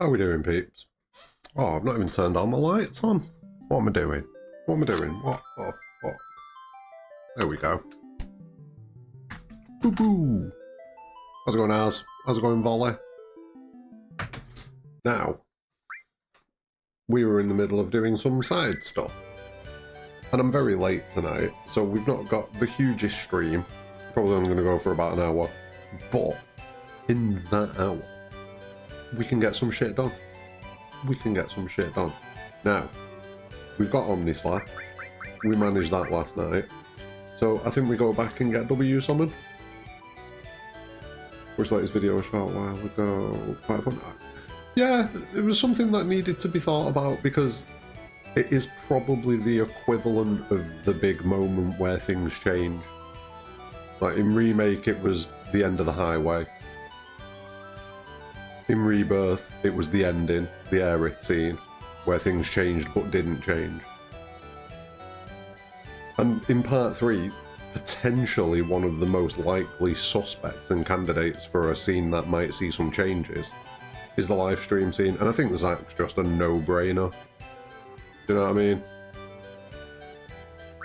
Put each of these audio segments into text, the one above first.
How are we doing, peeps? Oh, I've not even turned on my lights on. What am I doing? What am I doing? What the fuck? There we go. Boo-boo! How's it going, Az? How's it going, Volley? Now, we were in the middle of doing some side stuff. And I'm very late tonight, so we've not got the hugest stream. Probably only going to go for about an hour. But, in that hour, we can get some shit done. We can get some shit done. Now, we've got Omnislash. We managed that last night. So I think we go back and get W Summon. Which like his video a short while ago. Quite fun. Yeah, it was something that needed to be thought about because it is probably the equivalent of the big moment where things change. Like in Remake it was the end of the highway. In Rebirth, it was the ending, the Aerith scene, where things changed but didn't change. And in Part 3, potentially one of the most likely suspects and candidates for a scene that might see some changes is the live stream scene, and I think Zach's just a no-brainer. Do you know what I mean?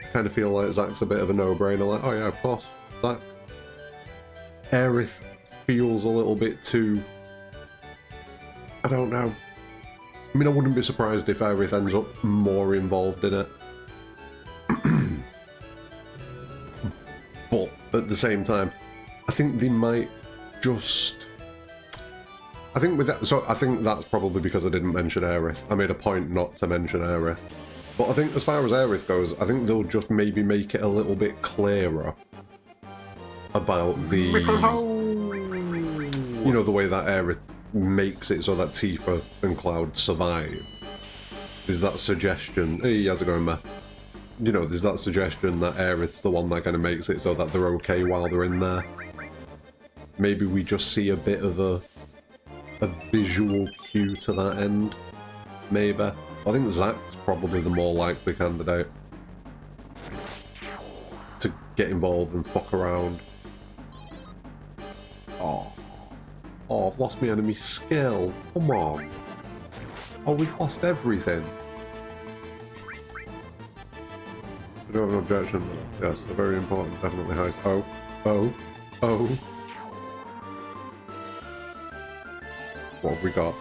I kind of feel like Zach's a bit of a no-brainer, like, oh yeah, of course, Zach. Aerith feels a little bit too... I don't know. I mean, I wouldn't be surprised if Aerith ends up more involved in it. But at the same time, I think they might just... I think with that, so I think that's probably because I didn't mention Aerith. I made a point not to mention Aerith. But I think as far as Aerith goes, I think they'll just maybe make it a little bit clearer about the... You know, the way that Aerith makes it so that Tifa and Cloud survive. Is that suggestion... Hey, how's it going, Matt? You know, there's that suggestion that Aerith's the one that kind of makes it so that they're okay while they're in there. Maybe we just see a bit of a visual cue to that end. Maybe. I think Zach's probably the more likely candidate to get involved and fuck around. Oh. Oh, I've lost my enemy skill. Come on. Oh, we've lost everything. I don't have an objection. Yes, a very important, definitely heist. Oh, oh, oh. What have we got?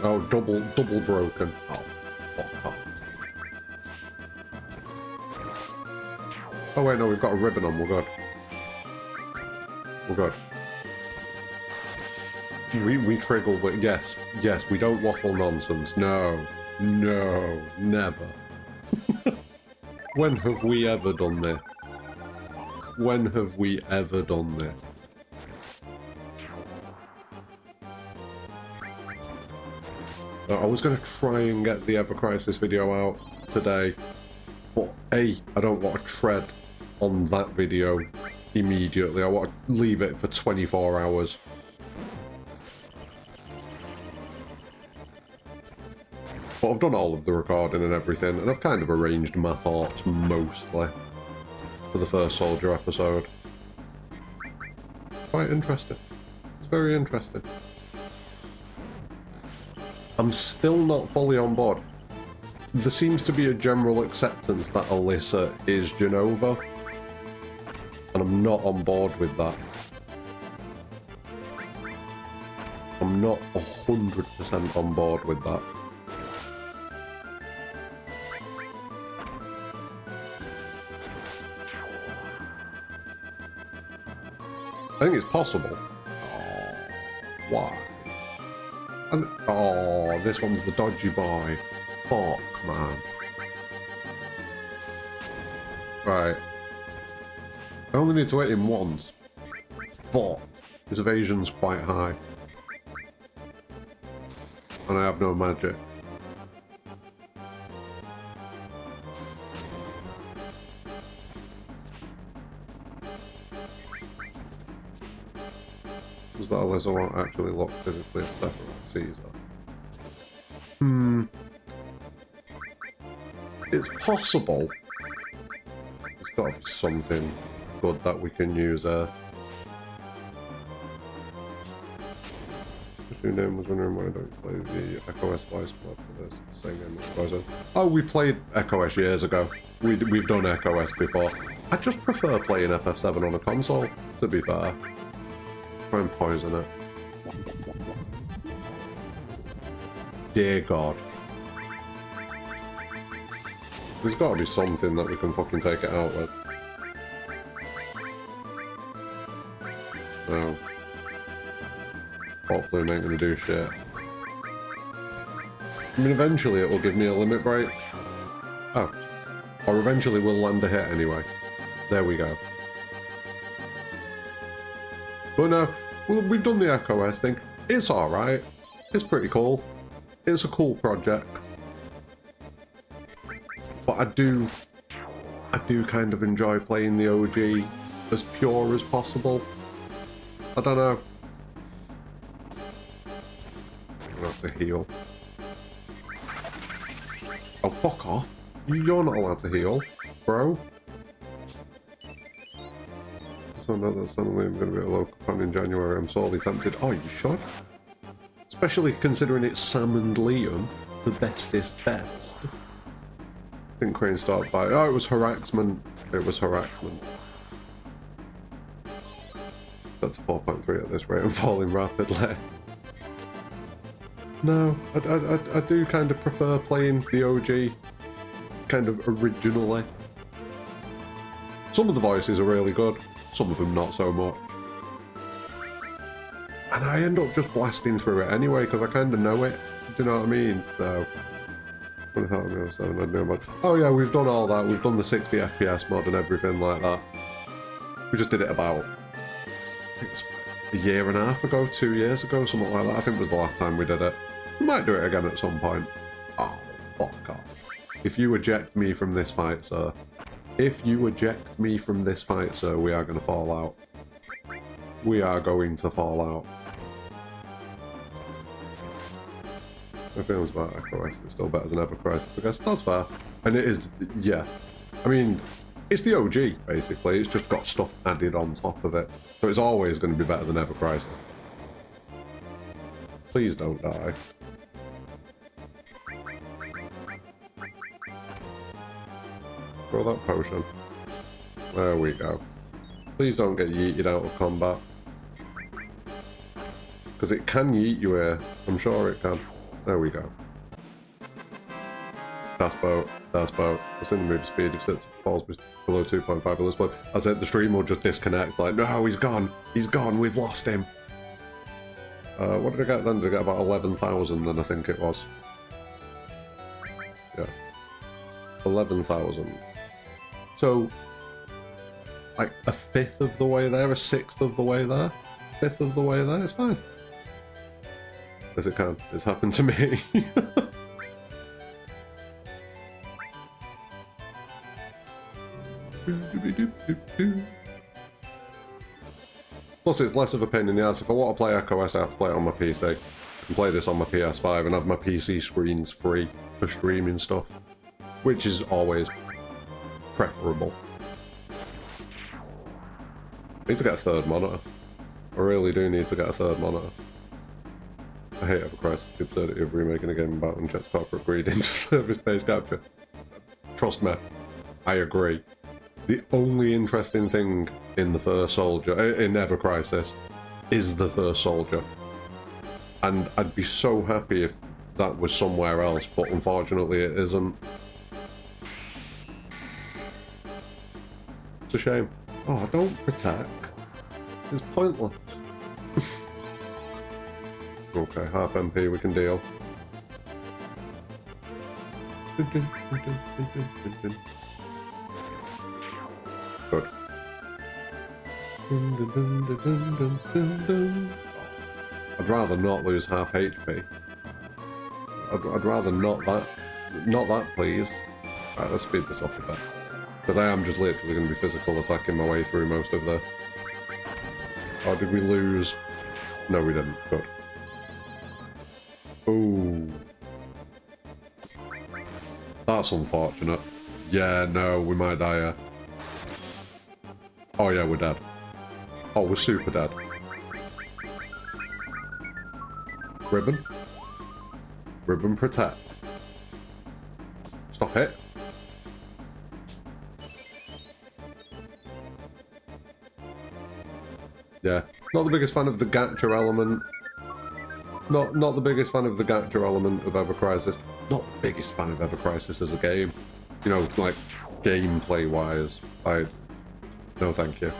Oh, double broken. Oh, fuck off. Oh wait, no, we've got a ribbon on. We're good. We're good. We triggle, but yes, we don't waffle nonsense. No, no, never. When have we ever done this? When have we ever done this? I was going to try and get the Ever Crisis video out today, but A, I don't want to tread on that video immediately. I want to leave it for 24 hours. But I've done all of the recording and everything, and I've kind of arranged my thoughts mostly for the first Soldier episode. Quite interesting. It's very interesting. I'm still not fully on board. There seems to be a general acceptance that Alyssa is Genova, and I'm not on board with that. I'm not 100% on board with that. I think it's possible. Oh, why? Oh, this one's the dodgy boy. Fuck, man. Right. I only need to hit him once, but his evasion's quite high. And I have no magic. Was that Alyssa won't actually look physically separate with Caesar? It's possible. There's got to be something good that we can use there. Your name was wondering why I don't play the Echo S Splice mod for this. Same game as Splice. Oh, we played Echo S years ago. We've done Echo S before. I just prefer playing FF7 on a console, to be fair. Try and poison it. Dear God. There's got to be something that we can fucking take it out with. No. Port Plume ain't gonna do shit. I mean, eventually it will give me a limit break. Oh. Or eventually we'll land a hit anyway. There we go. But no, we've done the Echo S thing. It's alright. It's pretty cool. It's a cool project. But I do kind of enjoy playing the OG as pure as possible. I don't know. I'm gonna have to heal. Oh, fuck off. You're not allowed to heal, bro. So now that suddenly I'm going to be a local fan in January, I'm sorely tempted. Oh, you should? Especially considering it's Sam and Liam, the bestest best. I think Crane started by... Oh, it was harassment. It was harassment. That's 4.3 at this rate. I'm falling rapidly. No, I do kind of prefer playing the OG kind of originally. Some of the voices are really good. Some of them not so much. And I end up just blasting through it anyway, because I kind of know it. Do you know what I mean? So, I thought I was 7, I'd know mod. Oh yeah, we've done all that. We've done the 60 FPS mod and everything like that. We just did it about, I think it was a year and a half ago, 2 years ago, something like that. I think was the last time we did it. We might do it again at some point. Oh, fuck off. If you eject me from this fight, sir. If you eject me from this fight, sir, we are going to fall out. We are going to fall out. My feelings about Echo S is still better than Ever Crisis, I guess. That's fair. And it is, yeah. I mean, it's the OG, basically. It's just got stuff added on top of it. So it's always going to be better than Ever Crisis. Please don't die. Throw that potion. There we go. Please don't get yeeted out of combat. Because it can yeet you here. I'm sure it can. There we go. That's boat. That's boat. What's in the move speed if it falls below 2.5 in this point? I said the stream will just disconnect. Like, no, he's gone. He's gone. We've lost him. What did I get then? Did I get about 11,000 then I think it was? Yeah. 11,000. So, like a fifth of the way there, a sixth of the way there, fifth of the way there, it's fine. Yes, it can. It's happened to me. Plus, it's less of a pain in the ass. If I want to play EchoS, I have to play it on my PC. I can play this on my PS5 and have my PC screens free for streaming stuff, which is always preferable. I need to get a third monitor. I really do need to get a third monitor. I hate Ever Crisis, the absurdity of remaking a game about unchecked corporate greed into service-based capture. Trust me, I agree. The only interesting thing in the first Soldier, in Ever Crisis, is the first Soldier. And I'd be so happy if that was somewhere else, but unfortunately it isn't. It's a shame. Oh, don't protect. It's pointless. Okay, half MP, we can deal. Good. I'd rather not lose half HP. I'd rather not that, please. Right, let's speed this up a bit. Because I am just literally going to be physical attacking my way through most of the... Oh, did we lose? No, we didn't. Good. Ooh. That's unfortunate. Yeah, no, we might die here. Oh yeah, we're dead. Oh, we're super dead. Ribbon. Ribbon protect. Stop it. Yeah. Not the biggest fan of the gacha element. Not the biggest fan of the gacha element of Ever Crisis. Not the biggest fan of Ever Crisis as a game. You know, like, gameplay-wise. No thank you.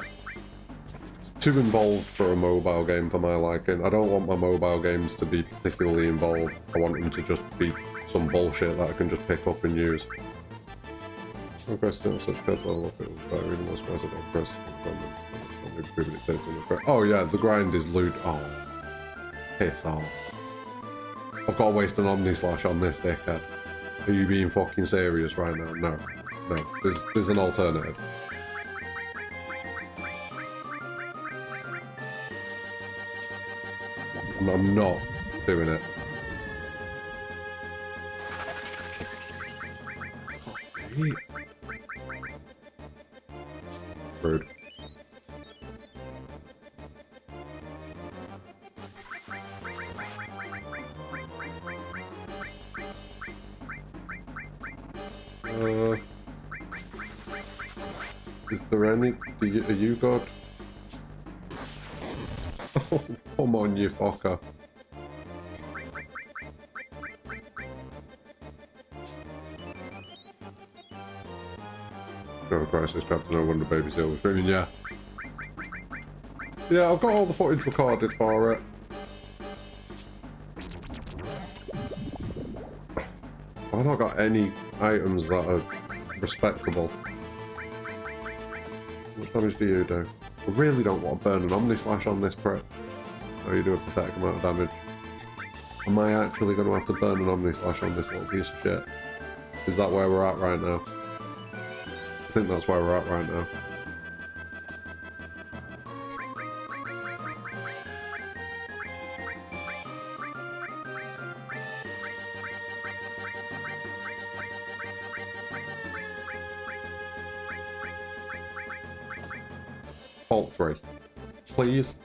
It's too involved for a mobile game for my liking. I don't want my mobile games to be particularly involved. I want them to just be some bullshit that I can just pick up and use. Ever Crisis don't have such good level of it. Even more surprised at Ever Crisis performance. Oh yeah, the grind is loot. Oh. Piss off. I've got to waste an Omni Slash on this dickhead. Are you being fucking serious right now? No. No. There's an alternative. I'm not doing it. Rude. Is there any... Are you good? Oh, come on, you fucker. No Crisis trapped in no wonder baby seal was screaming, yeah. Yeah, I've got all the footage recorded for it. I've not got any items that are respectable. What damage do you do? I really don't want to burn an Omni Slash on this prick. Oh, you do a pathetic amount of damage. Am I actually going to have to burn an Omni Slash on this little piece of shit? Is that where we're at right now? I think that's where we're at right now. Bolt 3. Please.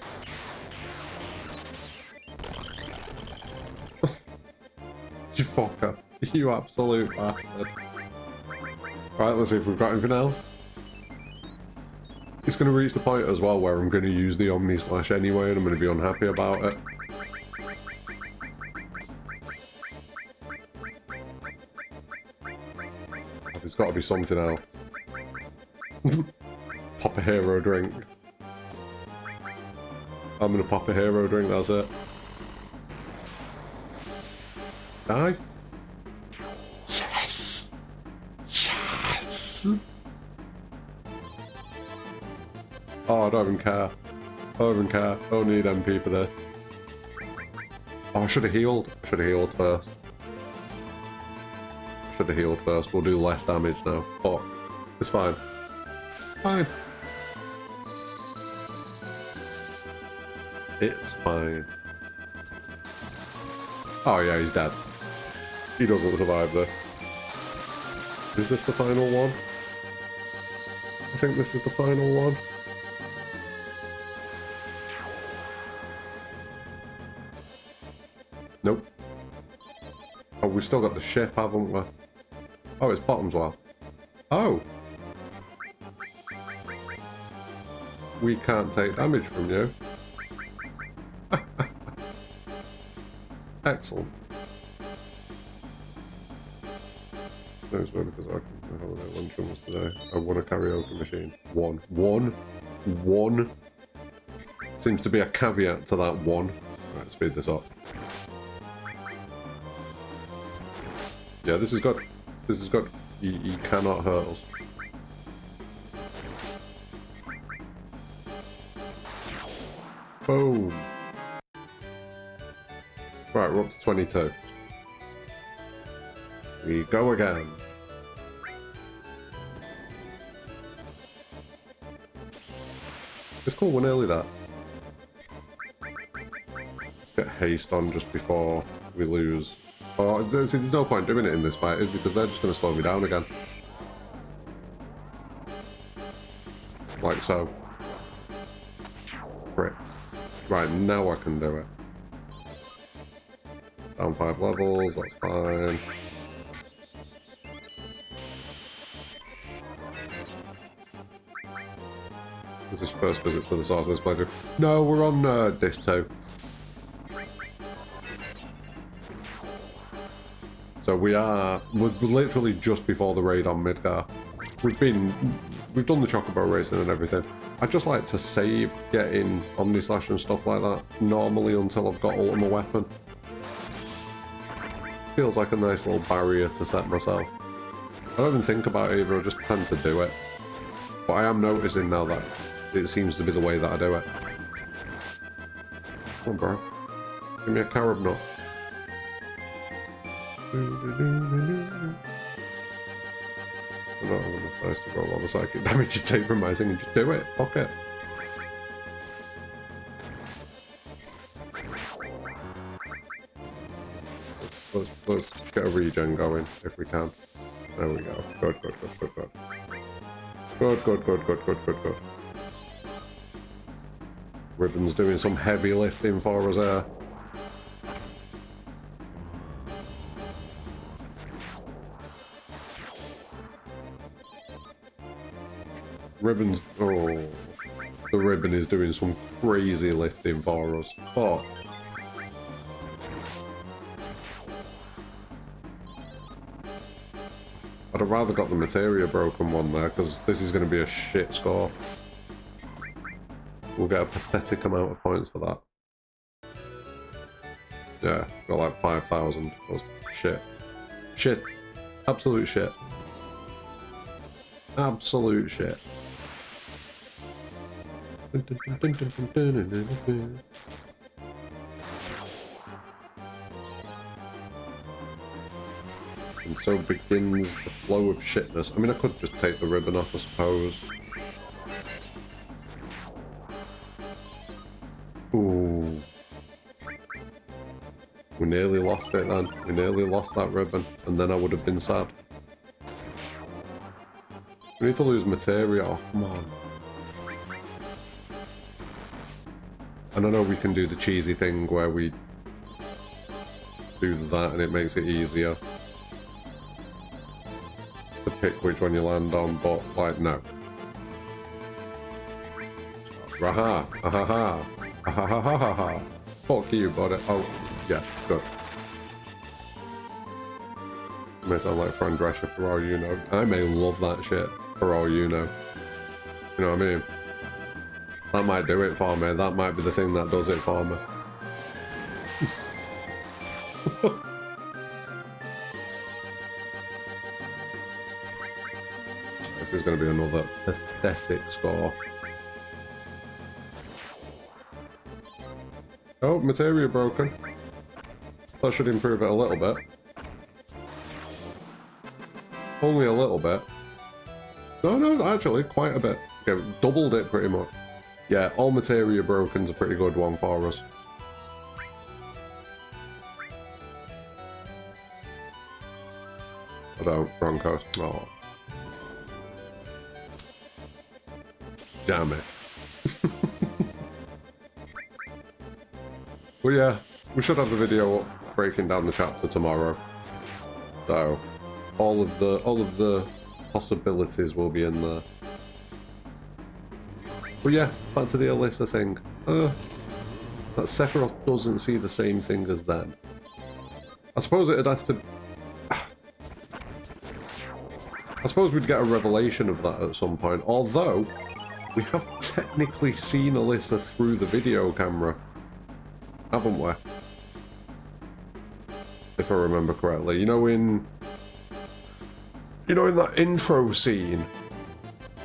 You fucker. You absolute bastard. Right, let's see if we've got anything else. It's going to reach the point as well where I'm going to use the Omni Slash anyway and I'm going to be unhappy about it. Oh, there's got to be something else. Pop a hero drink. I'm going to pop a hero drink, that's it. Die. Yes! Yes! Oh, I don't even care. I don't even care. I don't need MP for this. Oh, I should have healed. I should have healed first. Should have healed first. We'll do less damage now. But it's fine. Fine. It's fine. Oh yeah, he's dead. He doesn't survive this. Is this the final one? I think this is the final one. Nope. Oh, we've still got the ship, haven't we? Oh, it's bottoms well. Oh! We can't take damage from you. Excellent. Knows where because I can holiday luncheon was today. I won a karaoke machine. One. Seems to be a caveat to that one. Right, speed this up. Yeah, this is good. This is good. You cannot hurt us. Boom. Right, we're up to 22. We go again. It's cool, we're nearly there. Let's get haste on just before we lose. Oh, there's no point doing it in this fight, is because they're just going to slow me down again. Like so. Great. Right, now I can do it. Down 5 levels, that's fine. This is first visit to the source of this playthrough. No, we're on disc 2. So we're literally just before the raid on Midgar. We've done the Chocobo racing and everything. I just like to save getting Omni Slash and stuff like that normally until I've got Ultima Weapon. Feels like a nice little barrier to set myself. I don't even think about it either, I just tend to do it. But I am noticing now that it seems to be the way that I do it. Come on, bro. Give me a carob nut. I'm not having enough dice to roll all the psychic damage you take from my singing. Just do it. Fuck it. Let's get a regen going if we can. There we go. Good. Good. Ribbon's doing some heavy lifting for us there. Ribbon's... oh. The ribbon is doing some crazy lifting for us. Oh. I'd have rather got the materia broken one there, because this is going to be a shit score. We'll get a pathetic amount of points for that. Yeah, got like 5,000. That was shit. Shit. Absolute shit. Absolute shit. And so begins the flow of shitness. I mean, I could just take the ribbon off, I suppose. Ooh. We nearly lost it then. We nearly lost that ribbon, and then I would have been sad. We need to lose materia. Oh, come on. And I know we can do the cheesy thing where we do that and it makes it easier to pick which one you land on, but like, no. Raha! Ahaha! Ahahahaha! Fuck you, buddy. Oh, yeah, good. May sound like Fran Drescher for all you know. I may love that shit for all you know. You know what I mean? That might do it for me. That might be the thing that does it for me. This is going to be another pathetic score. Oh, materia broken. That should improve it a little bit. Only a little bit. No, actually, quite a bit. Okay, doubled it pretty much. Yeah, all materia broken's a pretty good one for us. I don't, Broncos. Oh. Damn it. Well, yeah, we should have the video up breaking down the chapter tomorrow. So, all of the possibilities will be in there. But yeah, back to the Alyssa thing. That Sephiroth doesn't see the same thing as them. I suppose it'd have to... I suppose we'd get a revelation of that at some point. Although, we have technically seen Alyssa through the video camera. Haven't we? If I remember correctly. You know in that intro scene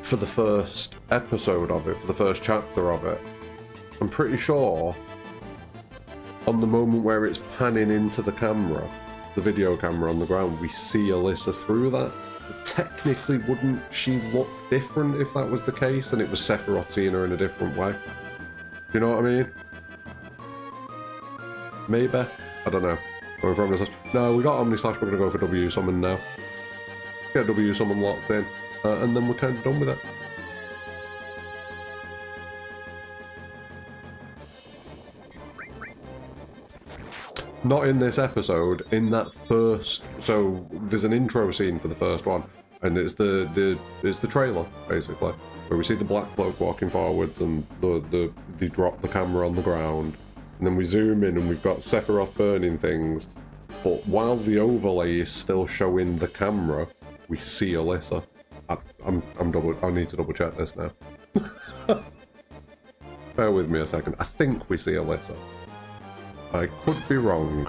for the first episode of it, for the first chapter of it, I'm pretty sure on the moment where it's panning into the camera, the video camera on the ground, we see Alyssa through that. But technically, wouldn't she look different if that was the case and it was Sephiroth seeing her in a different way? You know what I mean? Maybe? I don't know. Going for Omnislash. No, we got Omnislash, we're going to go for W Summon now. Get W Summon locked in, and then we're kind of done with it. Not in this episode, in that first... So, there's an intro scene for the first one, and it's the trailer, basically, where we see the Black Cloak walking forward, and they drop the camera on the ground, and then we zoom in, and we've got Sephiroth burning things, but while the overlay is still showing the camera, we see Alyssa. I need to double check this now. Bear with me a second. I think we see Alyssa. I could be wrong.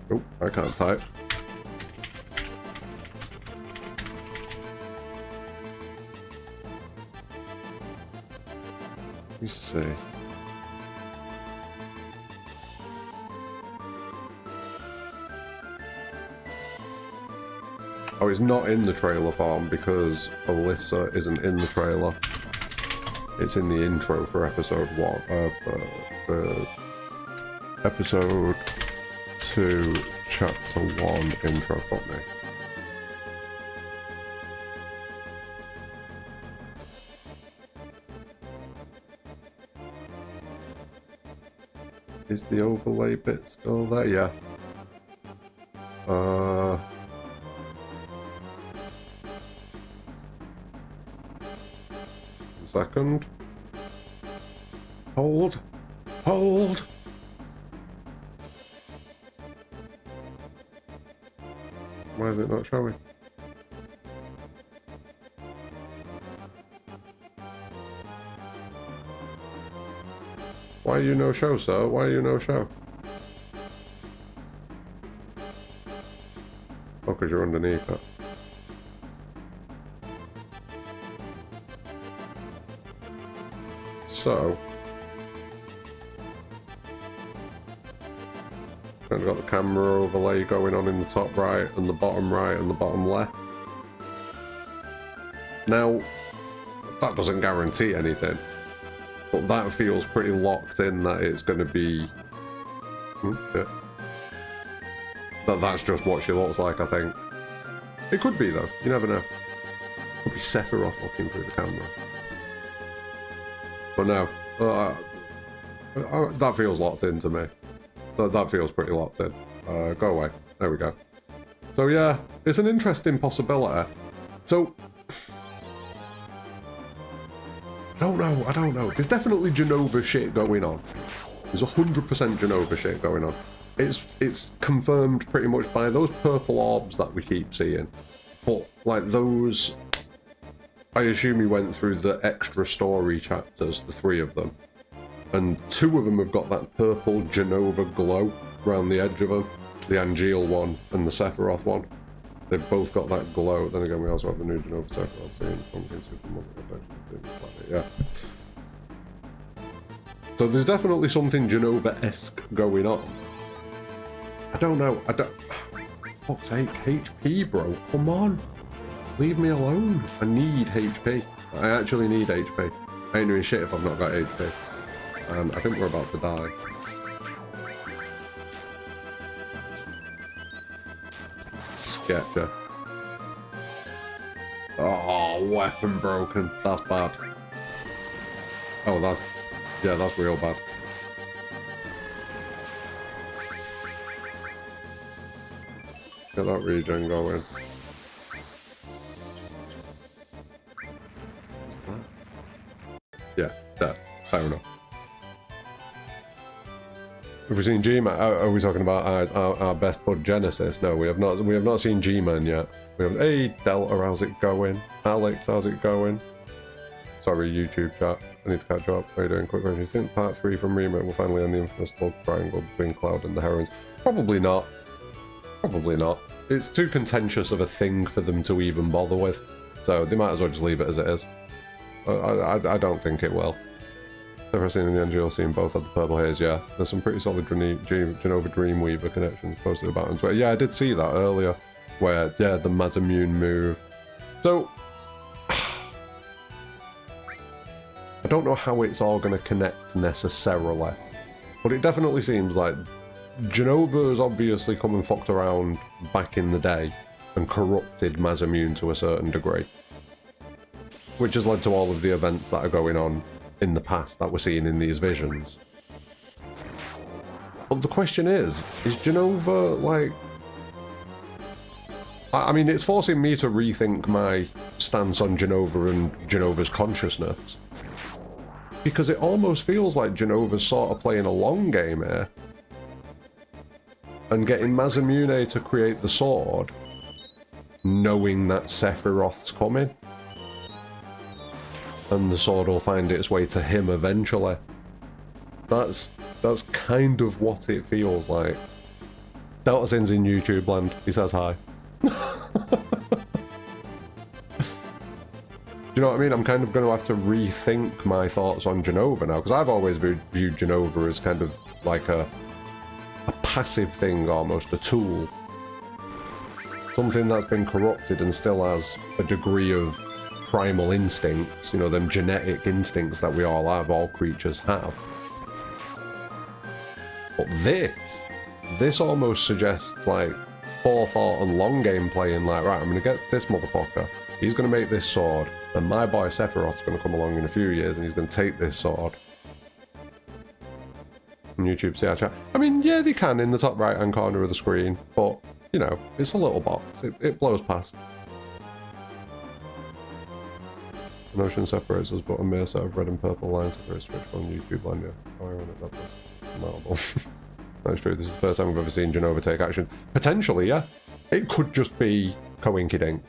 Oh, I can't type. Let me see. Oh, it's not in the trailer form because Alyssa isn't in the trailer. It's in the intro for episode 1 of episode 2, chapter 1 intro for me. Is the overlay bit still there? Yeah. Second. Hold. Hold. Why is it not showing? Why are you no show, sir? Why are you no show? Oh, because you're underneath it. So, I've got the camera overlay going on in the top right and the bottom right and the bottom left. Now, that doesn't guarantee anything, but that feels pretty locked in that it's going to be... yeah. That's just what she looks like, I think. It could be, though. You never know. Could be Sephiroth looking through the camera. But no, that feels locked in to me. That feels pretty locked in. Go away. There we go. So yeah, it's an interesting possibility. So, I don't know. There's definitely Jenova shit going on. There's 100% Jenova shit going on. It's confirmed pretty much by those purple orbs that we keep seeing. But, like, those... I assume he went through the extra story chapters, the 3 of them. And 2 of them have got that purple Jenova glow around the edge of them. The Angeal one and the Sephiroth one. They've both got that glow. Then again, we also have the new Jenova Sephiroth scene. Yeah. So there's definitely something Jenova-esque going on. I don't know. Fuck's sake, HP, bro. Come on. Leave me alone. I need HP. I actually need HP. I ain't doing shit if I've not got HP. And I think we're about to die. Sketcher. Oh, weapon broken. That's bad. Oh, that's real bad. Get that regen going. What's that? Yeah, dead. Fair enough. Have we seen G-Man? Are we talking about our best bud Genesis? No, we have not seen G-Man yet. We have. Hey Delta, how's it going? Alex, how's it going? Sorry, YouTube chat. I need to catch up. How are you doing? Quick question. Do you think part 3 from Remake will finally end the infamous love triangle between Cloud and the heroines? Probably not. Probably not. It's too contentious of a thing for them to even bother with. So they might as well just leave it as it is. I don't think it will. Never seen in the Angeal scene, both had the purple haze, yeah. There's some pretty solid Jenova Dreamweaver connections posted about on Twitter. Yeah, I did see that earlier, where, yeah, the Masamune move. So, I don't know how it's all going to connect necessarily, but it definitely seems like Jenova has obviously come and fucked around back in the day and corrupted Masamune to a certain degree, which has led to all of the events that are going on in the past that we're seeing in these visions. But the question is Jenova, like... I mean, it's forcing me to rethink my stance on Jenova and Jenova's consciousness. Because it almost feels like Jenova's sort of playing a long game here. And getting Masamune to create the sword, knowing that Sephiroth's coming. And the sword will find its way to him eventually. That's kind of what it feels like. Delta Sin's in YouTube land. He says hi. Do you know what I mean? I'm kind of going to have to rethink my thoughts on Jenova now, because I've always viewed Jenova as kind of like a passive thing, almost a tool. Something that's been corrupted and still has a degree of primal instincts, you know, them genetic instincts that we all have, all creatures have. But this almost suggests like forethought and long game playing, like, right, I'm going to get this motherfucker, he's going to make this sword, and my boy Sephiroth's going to come along in a few years and he's going to take this sword. And YouTube see our chat. I mean, yeah, they can in the top right hand corner of the screen, but, you know, it's a little box, it blows past. An ocean separates us, but a mere set of red and purple lines separates Twitch from YouTube land, yeah. Oh, ironic, that was marble. That's true, this is the first time we've ever seen Jenova take action. Potentially, yeah. It could just be coinkydink,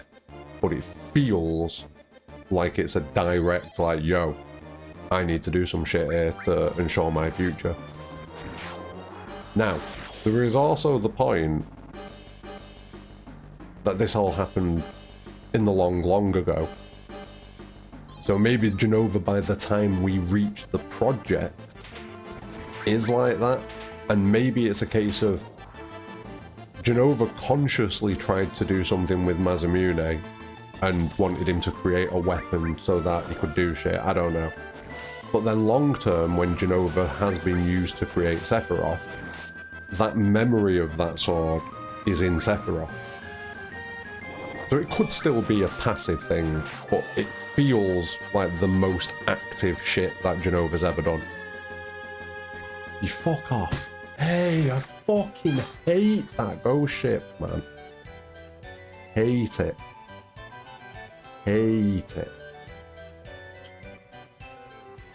but it feels like it's a direct, like, yo, I need to do some shit here to ensure my future. Now, there is also the point that this all happened in the long ago. So maybe Jenova, by the time we reach the project, is like that. And maybe it's a case of Jenova consciously tried to do something with Masamune and wanted him to create a weapon so that he could do shit. I don't know. But then long term, when Jenova has been used to create Sephiroth, that memory of that sword is in Sephiroth. So it could still be a passive thing, but it feels like the most active shit that Genova's ever done. You fuck off. Hey, I fucking hate that ghost ship, man. Hate it. Hate it.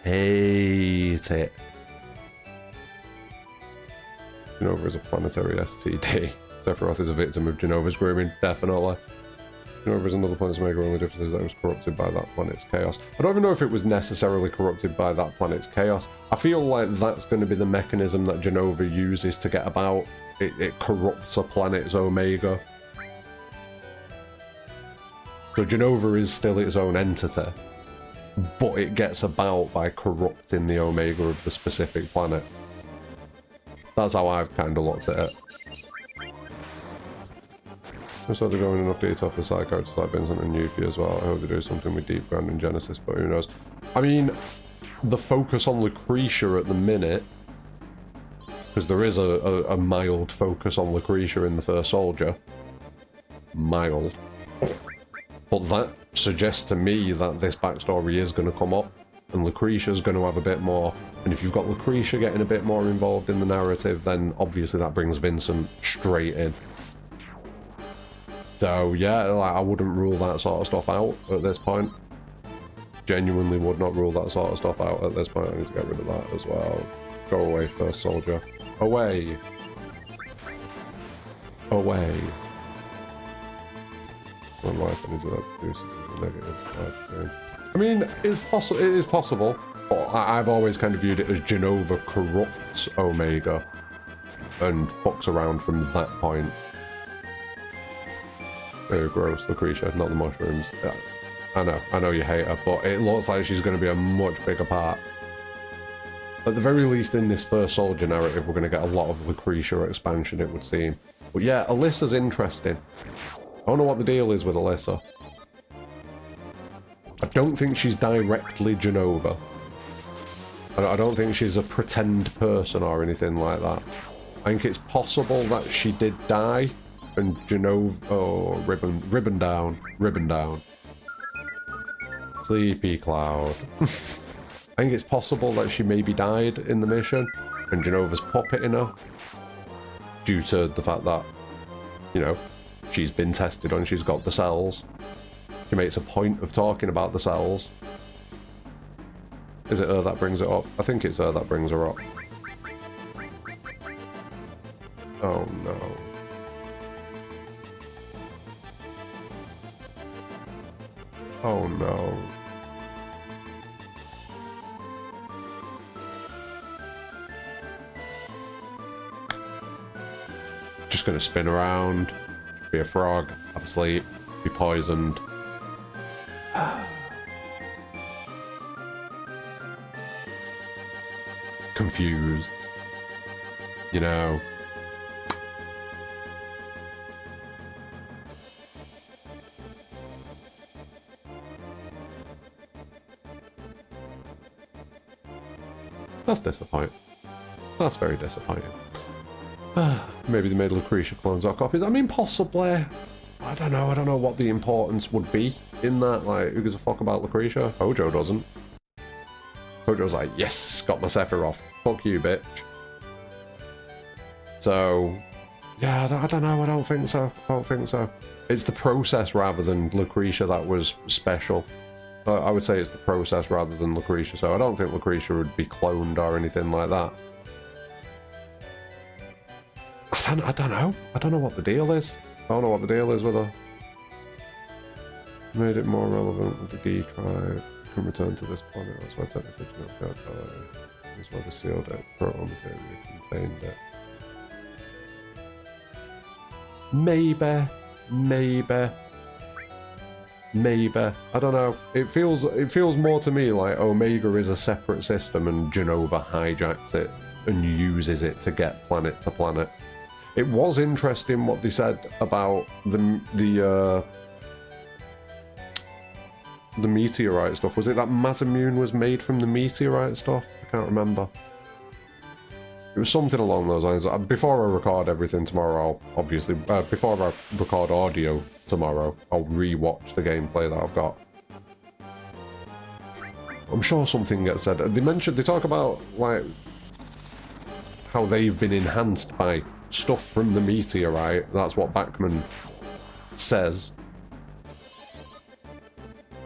Hate it. Genova is a planetary STD. Sephiroth is a victim of Genova's grooming, definitely. Genova is another planet's maker, only difference is that it was corrupted by that planet's chaos. I don't even know if it was necessarily corrupted by that planet's chaos. I feel like that's going to be the mechanism that Genova uses to get about. It corrupts a planet's Omega. So Genova is still its own entity, but it gets about by corrupting the Omega of the specific planet. That's how I've kind of looked at it. So they're going enough detail for side characters like Vincent and Yuffie as well. I hope they do something with Deep Ground and Genesis, but who knows. I mean, the focus on Lucretia at the minute, because there is a mild focus on Lucretia in the First Soldier. Mild. But that suggests to me that this backstory is going to come up, and Lucretia's going to have a bit more. And if you've got Lucretia getting a bit more involved in the narrative, then obviously that brings Vincent straight in. So yeah, like, I wouldn't rule that sort of stuff out at this point. Genuinely would not rule that sort of stuff out at this point. I need to get rid of that as well. Go away, First Soldier. Away. Away. One life energy that produces is a negative life drain. I mean, it is possible, but I've always kind of viewed it as Genova corrupts Omega and fucks around from that point. Gross, Lucretia, not the mushrooms. Yeah, I know you hate her, but it looks like she's going to be a much bigger part. At the very least, in this First Soldier narrative, we're going to get a lot of Lucretia expansion, it would seem. But yeah, Alyssa's interesting. I don't know what the deal is with Alyssa. I don't think she's directly Genova. I don't think she's a pretend person or anything like that. I think it's possible that she did die. And Genova, oh, ribbon down. Sleepy Cloud. I think it's possible that she maybe died in the mission, and Genova's puppeting her, due to the fact that, you know, she's been tested on, she's got the cells. She makes a point of talking about the cells. Is it her that brings it up? I think it's her that brings her up. Oh no. Oh no. Just gonna spin around, be a frog, have a sleep, be poisoned. Confused. You know. That's disappointing. That's very disappointing. Maybe they made Lucretia clones or copies. I mean, possibly. I don't know what the importance would be in that. Like, who gives a fuck about Lucretia? Hojo doesn't. Hojo's like, yes, got my Sephiroth. Fuck you, bitch. So, yeah, I don't know. I don't think so. It's the process rather than Lucretia that was special. I would say it's the process rather than Lucretia, so I don't think Lucretia would be cloned or anything like that. I don't know. I don't know what the deal is. I don't know what the deal is with her. Made it more relevant with the D tribe. Can return to this planet. That's why technically do not go die. That's why the sealed it. Proton material contained it. Maybe. I don't know. It feels more to me like Omega is a separate system and Genova hijacks it and uses it to get planet to planet. It was interesting what they said about the meteorite stuff. Was it that Masamune was made from the meteorite stuff? I can't remember. It was something along those lines. Before I record everything tomorrow, obviously, before I record audio tomorrow, I'll re-watch the gameplay that I've got. I'm sure something gets said. They talk about, like, how they've been enhanced by stuff from the meteorite. That's what Bachman says.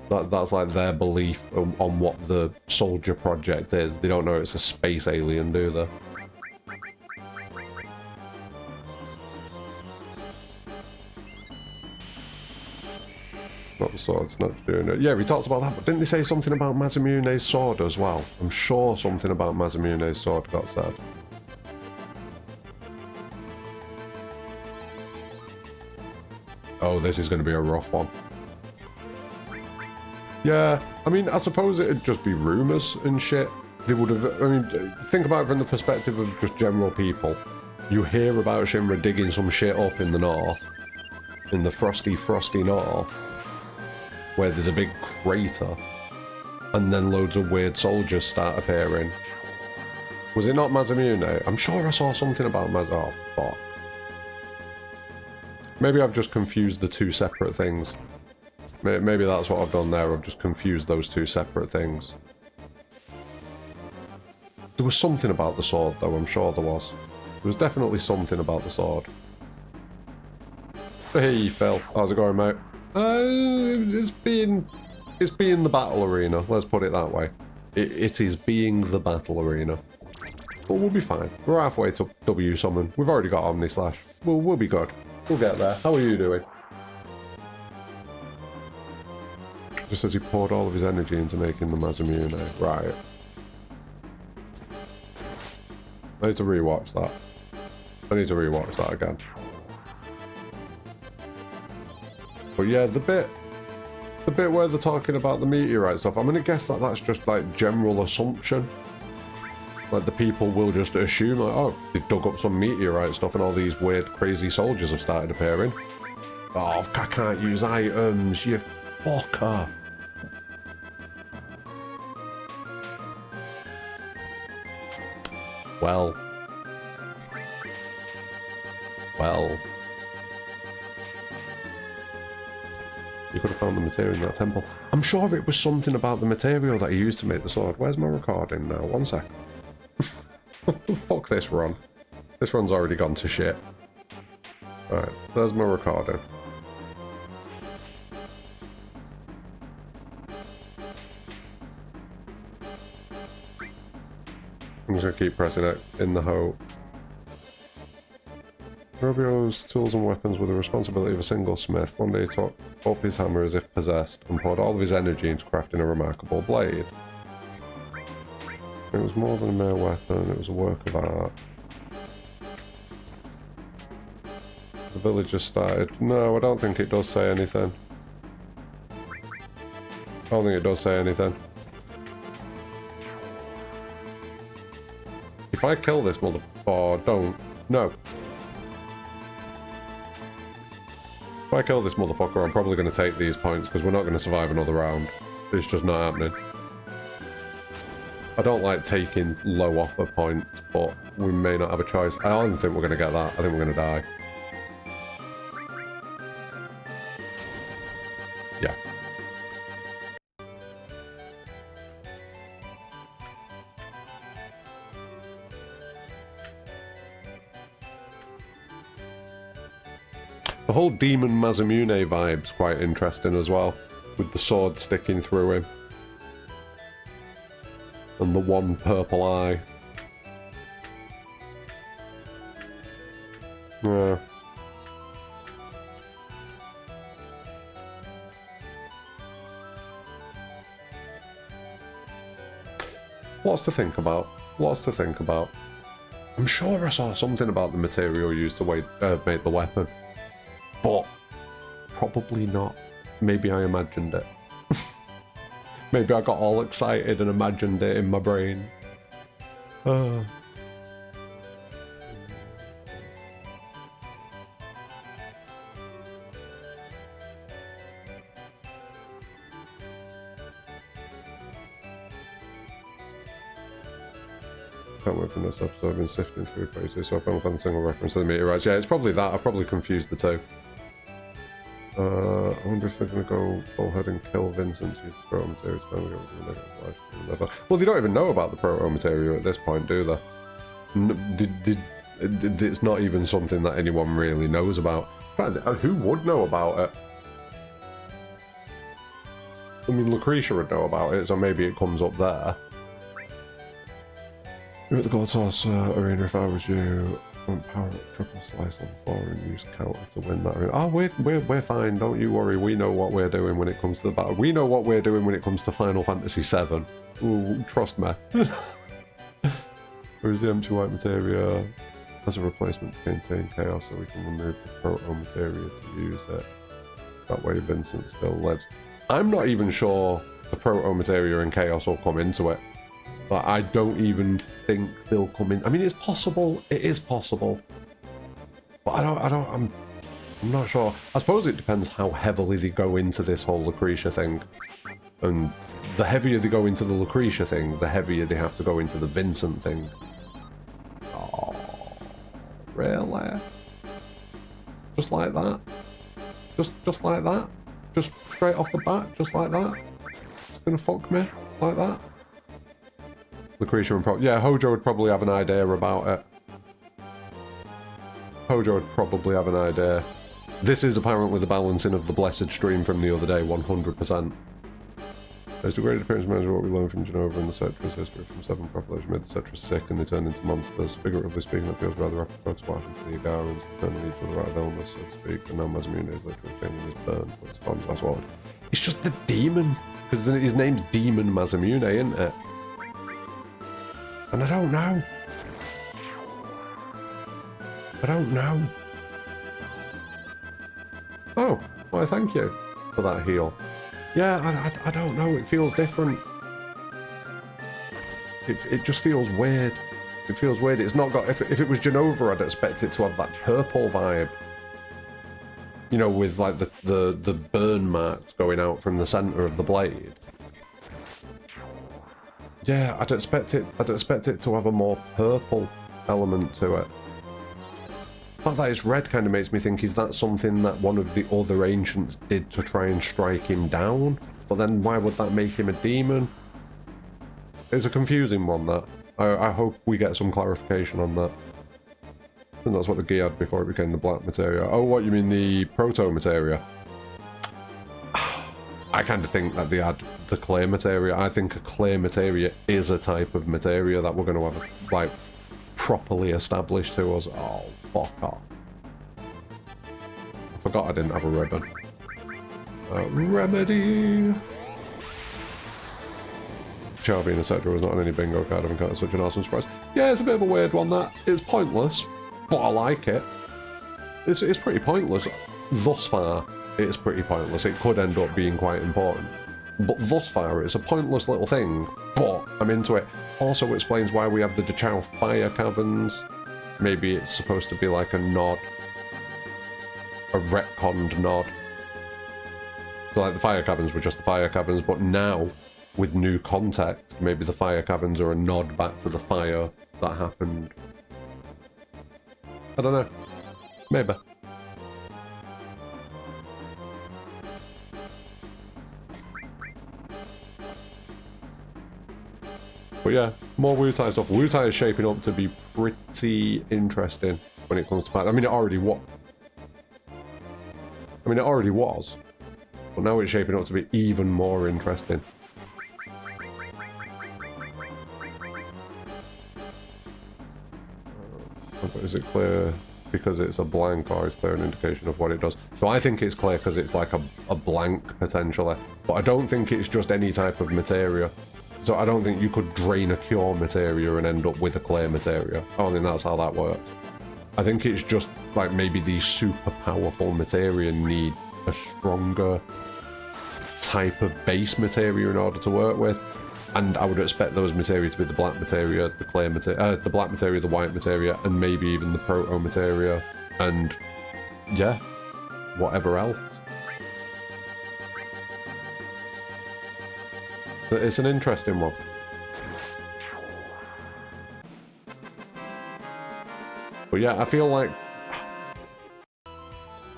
That's like their belief on what the soldier project is. They don't know it's a space alien, do they? Not the swords, not doing it. Yeah, we talked about that, but didn't they say something about Masamune's sword as well? I'm sure something about Masamune's sword got said. Oh, this is going to be a rough one. Yeah, I mean, I suppose it'd just be rumours and shit. They would have, I mean, think about it from the perspective of just general people. You hear about Shinra digging some shit up in the north, in the frosty north, where there's a big crater, and then loads of weird soldiers start appearing. Was it not Masamune? I'm sure I saw something about Oh, fuck. Maybe I've just confused the two separate things. Maybe that's what I've done there, I've just confused those two separate things. There was something about the sword, though, I'm sure there was. There was definitely something about the sword. Hey, Phil. How's it going, mate? It's being the battle arena, let's put it that way. It is being the battle arena. But we'll be fine. We're halfway to W summon. We've already got Omni Slash. We'll be good. We'll get there. How are you doing? Just as he poured all of his energy into making the Masamune. Right. I need to rewatch that. I need to rewatch that again. But yeah, the bit where they're talking about the meteorite stuff, I'm gonna guess that that's just like general assumption. Like the people will just assume, like, oh, they've dug up some meteorite stuff and all these weird, crazy soldiers have started appearing. Oh, I can't use items, you fucker. Well. You could have found the material in that temple. I'm sure it was something about the material that he used to make the sword. Where's my recording now? One sec. Fuck this run. This run's already gone to shit. Alright, there's my recording. I'm just gonna keep pressing X in the hope. Robio's tools and weapons were the responsibility of a single smith. One day he took up his hammer as if possessed and poured all of his energy into crafting a remarkable blade. It was more than a mere weapon, it was a work of art. The villagers started... No, I don't think it does say anything. I don't think it does say anything. If I kill this mother... Oh, don't. No. If I kill this motherfucker, I'm probably going to take these points because we're not going to survive another round. It's just not happening. I don't like taking low offer points, but we may not have a choice. I don't think we're going to get that. I think we're going to die. Yeah. The whole Demon Masamune vibe's quite interesting as well, with the sword sticking through him. And the one purple eye. Yeah. Lots to think about. Lots to think about. I'm sure I saw something about the material used to make the weapon. But probably not. Maybe I imagined it. Maybe I got all excited and imagined it in my brain. can't wait for this episode. I've been sifting through phases, so I finally found a single reference to the meteorites. Yeah, it's probably that. I've probably confused the two. I wonder if they're going to go full head and kill Vincent, use the proto-materia to finally get rid of the negative life. Well, they don't even know about the proto-materia at this point, do they? It's not even something that anyone really knows about. Who would know about it? I mean, Lucretia would know about it, so maybe it comes up there. You're at the Gold Source arena. If I was you, I went power up triple slice on 4 and use counter to win that arena. Oh, we're fine. Don't you worry. We know what we're doing when it comes to the battle. We know what we're doing when it comes to Final Fantasy VII. Ooh, trust me. Or is the empty white materia as a replacement to contain chaos, so we can remove the proto materia to use it? That way, Vincent still lives. I'm not even sure the proto materia and chaos will come into it. But I don't even think they'll come in. I mean, it's possible. It is possible. But I'm not sure. I suppose it depends how heavily they go into this whole Lucretia thing. And the heavier they go into the Lucretia thing, the heavier they have to go into the Vincent thing. Oh, really? Just like that? Just like that? Just straight off the bat? Just like that? Gonna fuck me? Like that? Lucretia and yeah, Hojo would probably have an idea about it. Hojo would probably have an idea. This is apparently the balancing of the blessed stream from the other day, 100%. There's the great appearance manager what we learned from Genova and the Cetra's history from 7 population made the Cetra sick and they turned into monsters. Figuratively speaking, it feels rather apropos to what happened to the Agarans. They turned each other out of illness, so to speak, and now Mazamune is literally changing his burn, but it's fun, that's what. It's just the demon, because his name's Demon Mazamune, isn't it? And I don't know. I don't know. Oh, why thank you for that heal. Yeah, I don't know, it feels different. It just feels weird. It feels weird. It's not got, if it was Genova, I'd expect it to have that purple vibe. You know, with like the burn marks going out from the centre of the blade. Yeah, I'd expect it to have a more purple element to it. The fact that it's red kind of makes me think, is that something that one of the other ancients did to try and strike him down? But then why would that make him a demon? It's a confusing one, that. I hope we get some clarification on that. I think that's what the Gi had before it became the black materia. Oh, what, you mean the proto materia? I kind of think that they had the clay materia. I think a clay materia is a type of materia that we're going to have, like, properly established to us. Oh, fuck off. I forgot I didn't have a ribbon. Remedy! Charvine, etc. was not on any bingo card. I think that's such an awesome surprise. Yeah, it's a bit of a weird one, that. It's pointless, but I like it. It's pretty pointless. Thus far, it's pretty pointless. It could end up being quite important. But thus far, it's a pointless little thing, but I'm into it. Also explains why we have the Dachau fire caverns. Maybe it's supposed to be like a nod. A retconned nod. So like the fire caverns were just the fire caverns, but now, with new context, maybe the fire caverns are a nod back to the fire that happened. I don't know. Maybe. But yeah, more Wu-Tai stuff. Wu-Tai is shaping up to be pretty interesting when it comes to fight. I mean, it already was. But now it's shaping up to be even more interesting. But is it clear because it's a blank, or is clear an indication of what it does? So I think it's clear because it's like a blank, potentially. But I don't think it's just any type of materia. So I don't think you could drain a cure materia and end up with a clear materia. I don't think that's how that works. I think it's just like maybe these super powerful materia need a stronger type of base materia in order to work with. And I would expect those materia to be the black materia, the clear materia, the black materia, the white materia, and maybe even the proto materia, and yeah, whatever else. It's an interesting one. But yeah, I feel like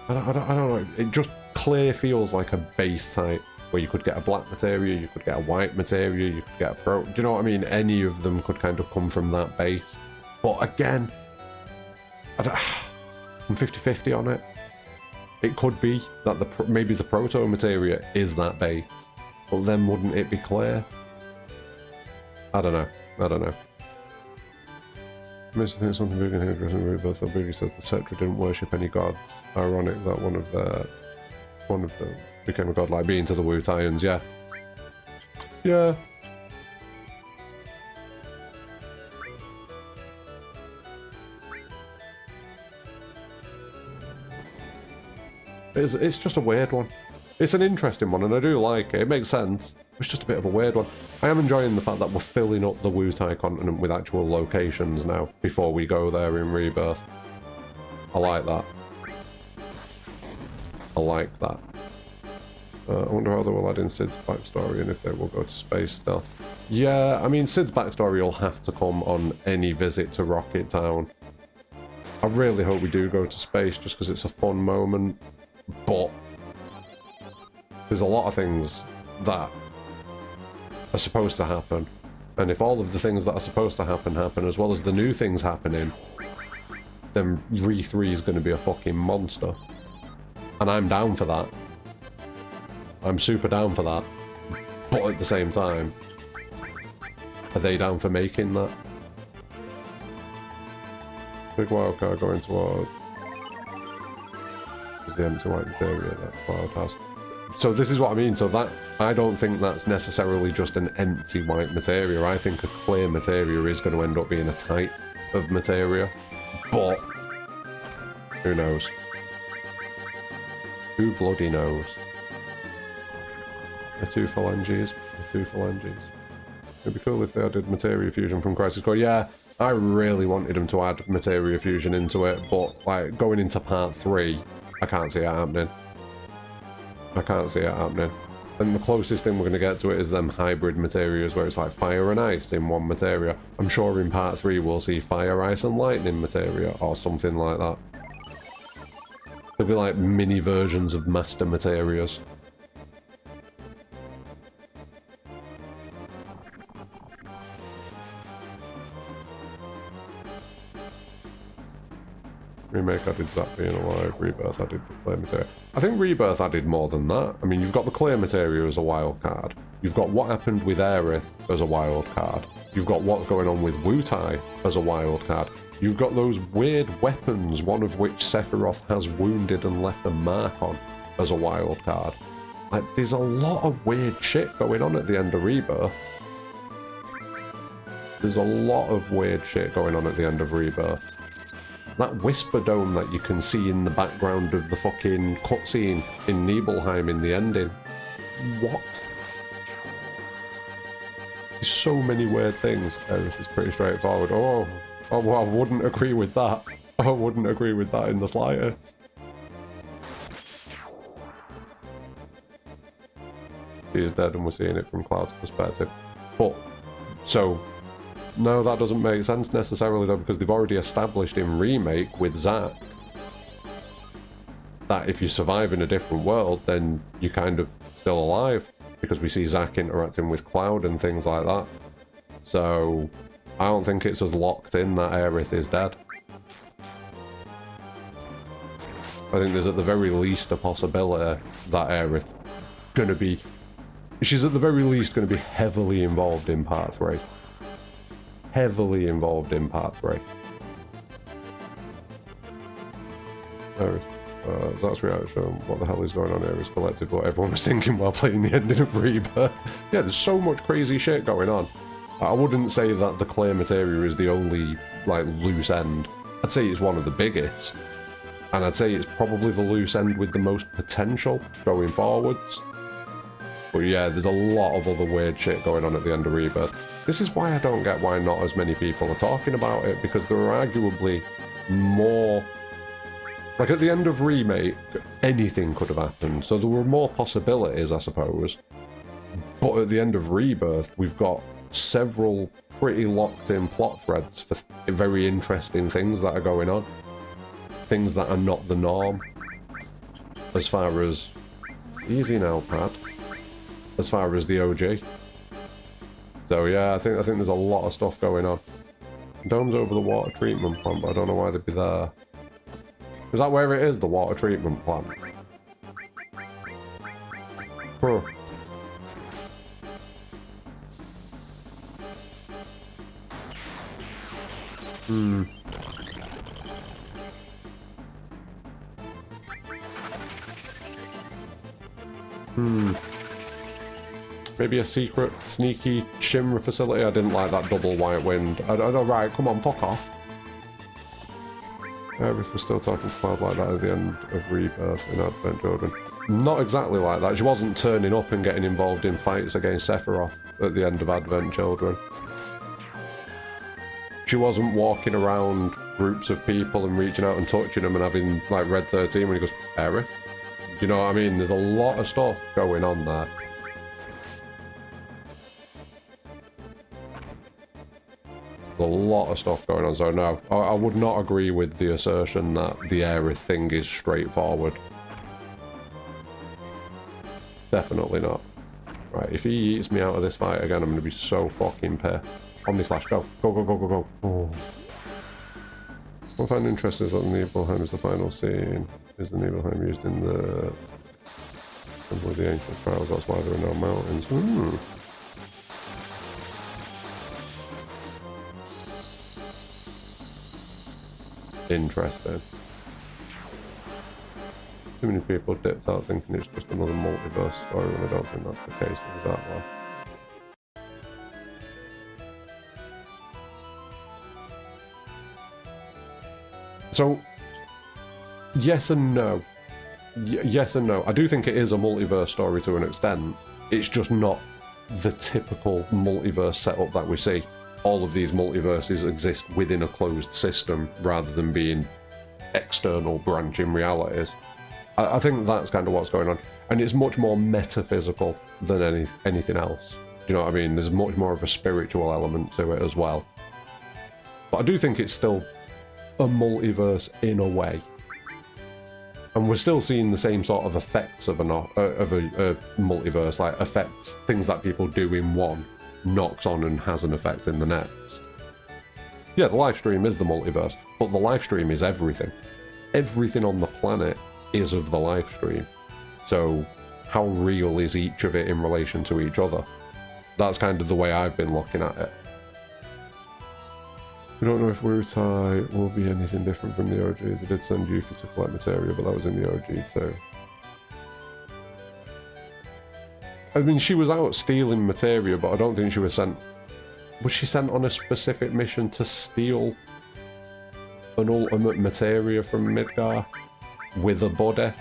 I don't know. It just clear feels like a base type where you could get a black materia, you could get a white materia, you could get a pro. Do you know what I mean? Any of them could kind of come from that base. But again, I'm 50-50 on it. It could be that maybe the proto materia is that base, but then wouldn't it be clear? I don't know. I don't know. I think something big in here addressing Rebirth. Boogie says the Cetra didn't worship any gods. Ironic that one of them became a god like being to the Wu-Tians, yeah. Yeah. It's just a weird one. It's an interesting one, and I do like it. It makes sense. It's just a bit of a weird one. I am enjoying the fact that we're filling up the Wu-Tai continent with actual locations now, before we go there in Rebirth. I like that. I like that. I wonder how they will add in Sid's backstory and if they will go to space still. Yeah, I mean, Sid's backstory will have to come on any visit to Rocket Town. I really hope we do go to space just because it's a fun moment, but there's a lot of things that are supposed to happen, and if all of the things that are supposed to happen happen, as well as the new things happening, then Re 3 is going to be a fucking monster. And I'm down for that. I'm super down for that. But at the same time, are they down for making that? Big wildcard going toward is the empty white materia that Cloud has. So this is what I mean. So that, I don't think that's necessarily just an empty white materia. I think a clear materia is going to end up being a type of materia. But who knows? Who bloody knows? The two phalanges. The two phalanges. It'd be cool if they added materia fusion from Crisis Core. Yeah, I really wanted them to add materia fusion into it, but like going into part 3, I can't see it happening. I can't see it happening. And the closest thing we're going to get to it is them hybrid materias where it's like fire and ice in one materia. I'm sure in part 3 we'll see fire, ice and lightning materia or something like that. There'll be like mini versions of master materias. Remake added Zap being alive, Rebirth added the clear materia. I think Rebirth added more than that. I mean, you've got the clear materia as a wild card. You've got what happened with Aerith as a wild card. You've got what's going on with Wu-Tai as a wild card. You've got those weird weapons, one of which Sephiroth has wounded and left a mark on as a wild card. Like, there's a lot of weird shit going on at the end of Rebirth. There's a lot of weird shit going on at the end of Rebirth. That Whisper Dome that you can see in the background of the fucking cutscene in Nibelheim in the ending. What? There's so many weird things. Aerith is pretty straightforward. Oh, well, I wouldn't agree with that. I wouldn't agree with that in the slightest. She is dead and we're seeing it from Cloud's perspective. But, so... no, that doesn't make sense necessarily though, because they've already established in Remake with Zack that if you survive in a different world, then you're kind of still alive, because we see Zack interacting with Cloud and things like that. So, I don't think it's as locked in that Aerith is dead. I think there's at the very least a possibility that Aerith gonna be... she's at the very least gonna be heavily involved in Part 3. Heavily involved in Part 3. That's reaction. What the hell is going on here is collective what everyone was thinking while playing the ending of Rebirth. Yeah, there's so much crazy shit going on. I wouldn't say that the clear materia is the only, like, loose end. I'd say it's one of the biggest. And I'd say it's probably the loose end with the most potential going forwards. But yeah, there's a lot of other weird shit going on at the end of Rebirth. This is why I don't get why not as many people are talking about it, because there are arguably more... like, at the end of Remake, anything could have happened, so there were more possibilities, I suppose. But at the end of Rebirth, we've got several pretty locked-in plot threads for very interesting things that are going on. Things that are not the norm. As far as... Easy now, Pad. As far as the OG. So yeah, I think there's a lot of stuff going on. Dome's over the water treatment plant, but I don't know why they'd be there. Is that where it is, the water treatment plant? Huh. Hmm. Maybe a secret, sneaky Shimra facility? I didn't like that double white wind. Right, come on, fuck off. Aerith was still talking to Cloud like that at the end of Rebirth in Advent Children. Not exactly like that. She wasn't turning up and getting involved in fights against Sephiroth at the end of Advent Children. She wasn't walking around groups of people and reaching out and touching them and having, like, Red 13 when he goes, Aerith? You know what I mean? There's a lot of stuff going on there. A lot of stuff going on, so no, I would not agree with the assertion that the Aerith thing is straightforward. Definitely not. Right, if he eats me out of this fight again, I'm going to be so fucking pissed. Omni Slash, go. Go, go, go, go, go. Oh. What I find interesting is that the Nibelheim is the final scene. Is the Nibelheim used in the Temple of the Ancient Trials? That's why there are no mountains. Interesting. Too many people dipped out thinking it's just another multiverse story, and I don't think that's the case exactly. So, yes and no. Yes and no. I do think it is a multiverse story to an extent. It's just not the typical multiverse setup that we see. All of these multiverses exist within a closed system rather than being external branching realities. I think that's kind of what's going on. And it's much more metaphysical than anything else. You know what I mean? There's much more of a spiritual element to it as well. But I do think it's still a multiverse in a way. And we're still seeing the same sort of effects of a multiverse, like effects, things that people do in one knocks on and has an effect in the next. Yeah, the live stream is the multiverse, but the live stream is everything. Everything on the planet is of the live stream. So how real is each of it in relation to each other? That's kind of the way I've been looking at it. We don't know if Wutai will be anything different from the OG. They did send Yuffie to collect materia, but that was in the OG too. I mean, she was out stealing materia, but I don't think she was sent... Was she sent on a specific mission to steal an ultimate materia from Midgar with a body?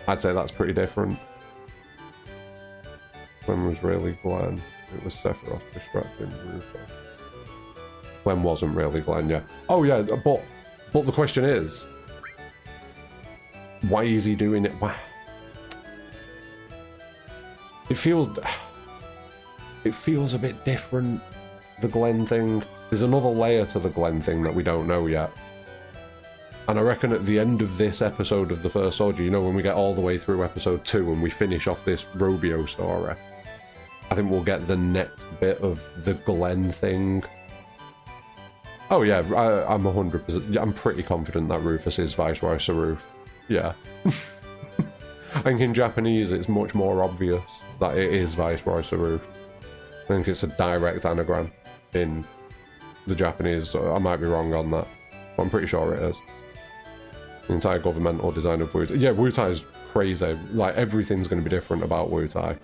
I'd say that's pretty different. When was really Glenn? It was Sephiroth distracting Rufus. Glenn wasn't really Glenn, yeah. Oh yeah, but the question is, why is he doing it? Why? It feels a bit different, the Glenn thing. There's another layer to the Glenn thing that we don't know yet. And I reckon at the end of this episode of The First Soldier, you know, when we get all the way through episode 2 and we finish off this Robio story, I think we'll get the next bit of the Glenn thing. Oh yeah, I'm 100%, I'm pretty confident that Rufus is Viceroy Saruf. Yeah. I think in Japanese it's much more obvious that it is Viceroy Saruf. I think it's a direct anagram in the Japanese, so I might be wrong on that, but I'm pretty sure it is. The entire governmental design of Wutai. Yeah, Wutai is crazy. Like, everything's going to be different about Wutai.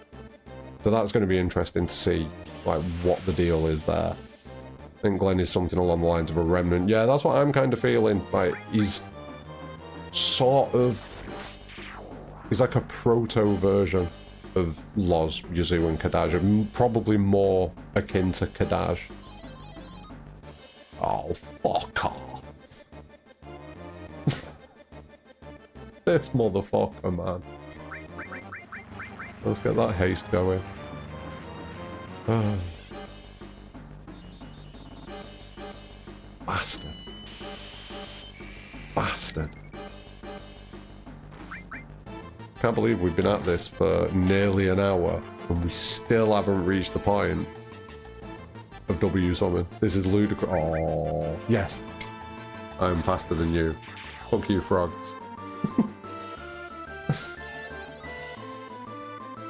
So that's going to be interesting to see, like, what the deal is there. I think Glenn is something along the lines of a remnant. Yeah, that's what I'm kind of feeling. Like, he's sort of... He's like a proto-version of Loz, Yuzu, and Kadaj. Probably more akin to Kadaj. Oh, fuck off. This motherfucker, man. Let's get that haste going. Oh. Bastard. Bastard. Can't believe we've been at this for nearly an hour and we still haven't reached the point of W summon. This is ludicrous. Oh, yes. I'm faster than you. Fuck you, frogs.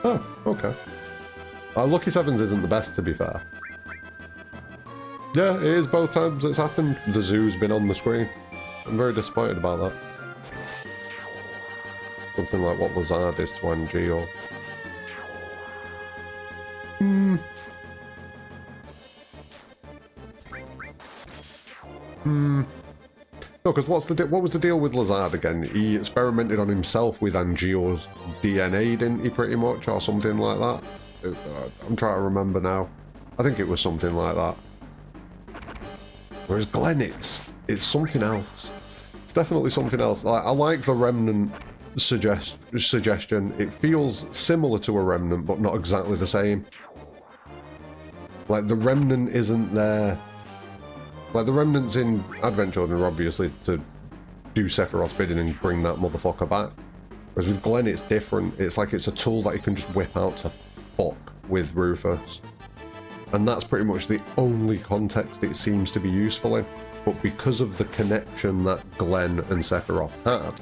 Oh, okay. Lucky Sevens isn't the best, to be fair. Yeah, it is both times it's happened. The zoo's been on the screen. I'm very disappointed about that. Something like what Lazard is to Angio. No, because what was the deal with Lazard again? He experimented on himself with Angio's DNA, didn't he, pretty much? Or something like that? I'm trying to remember now. I think it was something like that. Whereas Glenn, it's something else. It's definitely something else. I like the Remnant suggestion. It feels similar to a Remnant, but not exactly the same. Like, the Remnant isn't there. Like, the Remnants in Advent Children are obviously to do Sephiroth's bidding and bring that motherfucker back. Whereas with Glenn, it's different. It's like it's a tool that he can just whip out to fuck with Rufus. And that's pretty much the only context it seems to be useful in. But because of the connection that Glenn and Sephiroth had,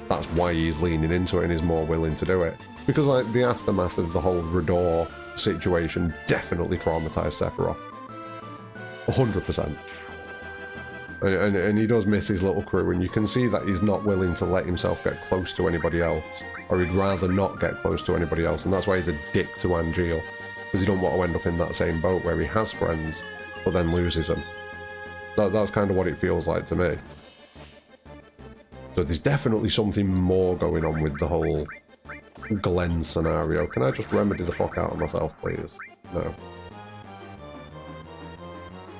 that's why he's leaning into it and is more willing to do it. Because, like, the aftermath of the whole Rador situation definitely traumatized Sephiroth. 100%. And he does miss his little crew, and you can see that he's not willing to let himself get close to anybody else, or he'd rather not get close to anybody else, and that's why he's a dick to Angeal, because he don't want to end up in that same boat where he has friends, but then loses them. That's kind of what it feels like to me. So there's definitely something more going on with the whole Glenn scenario. Can I just remedy the fuck out of myself, please? No.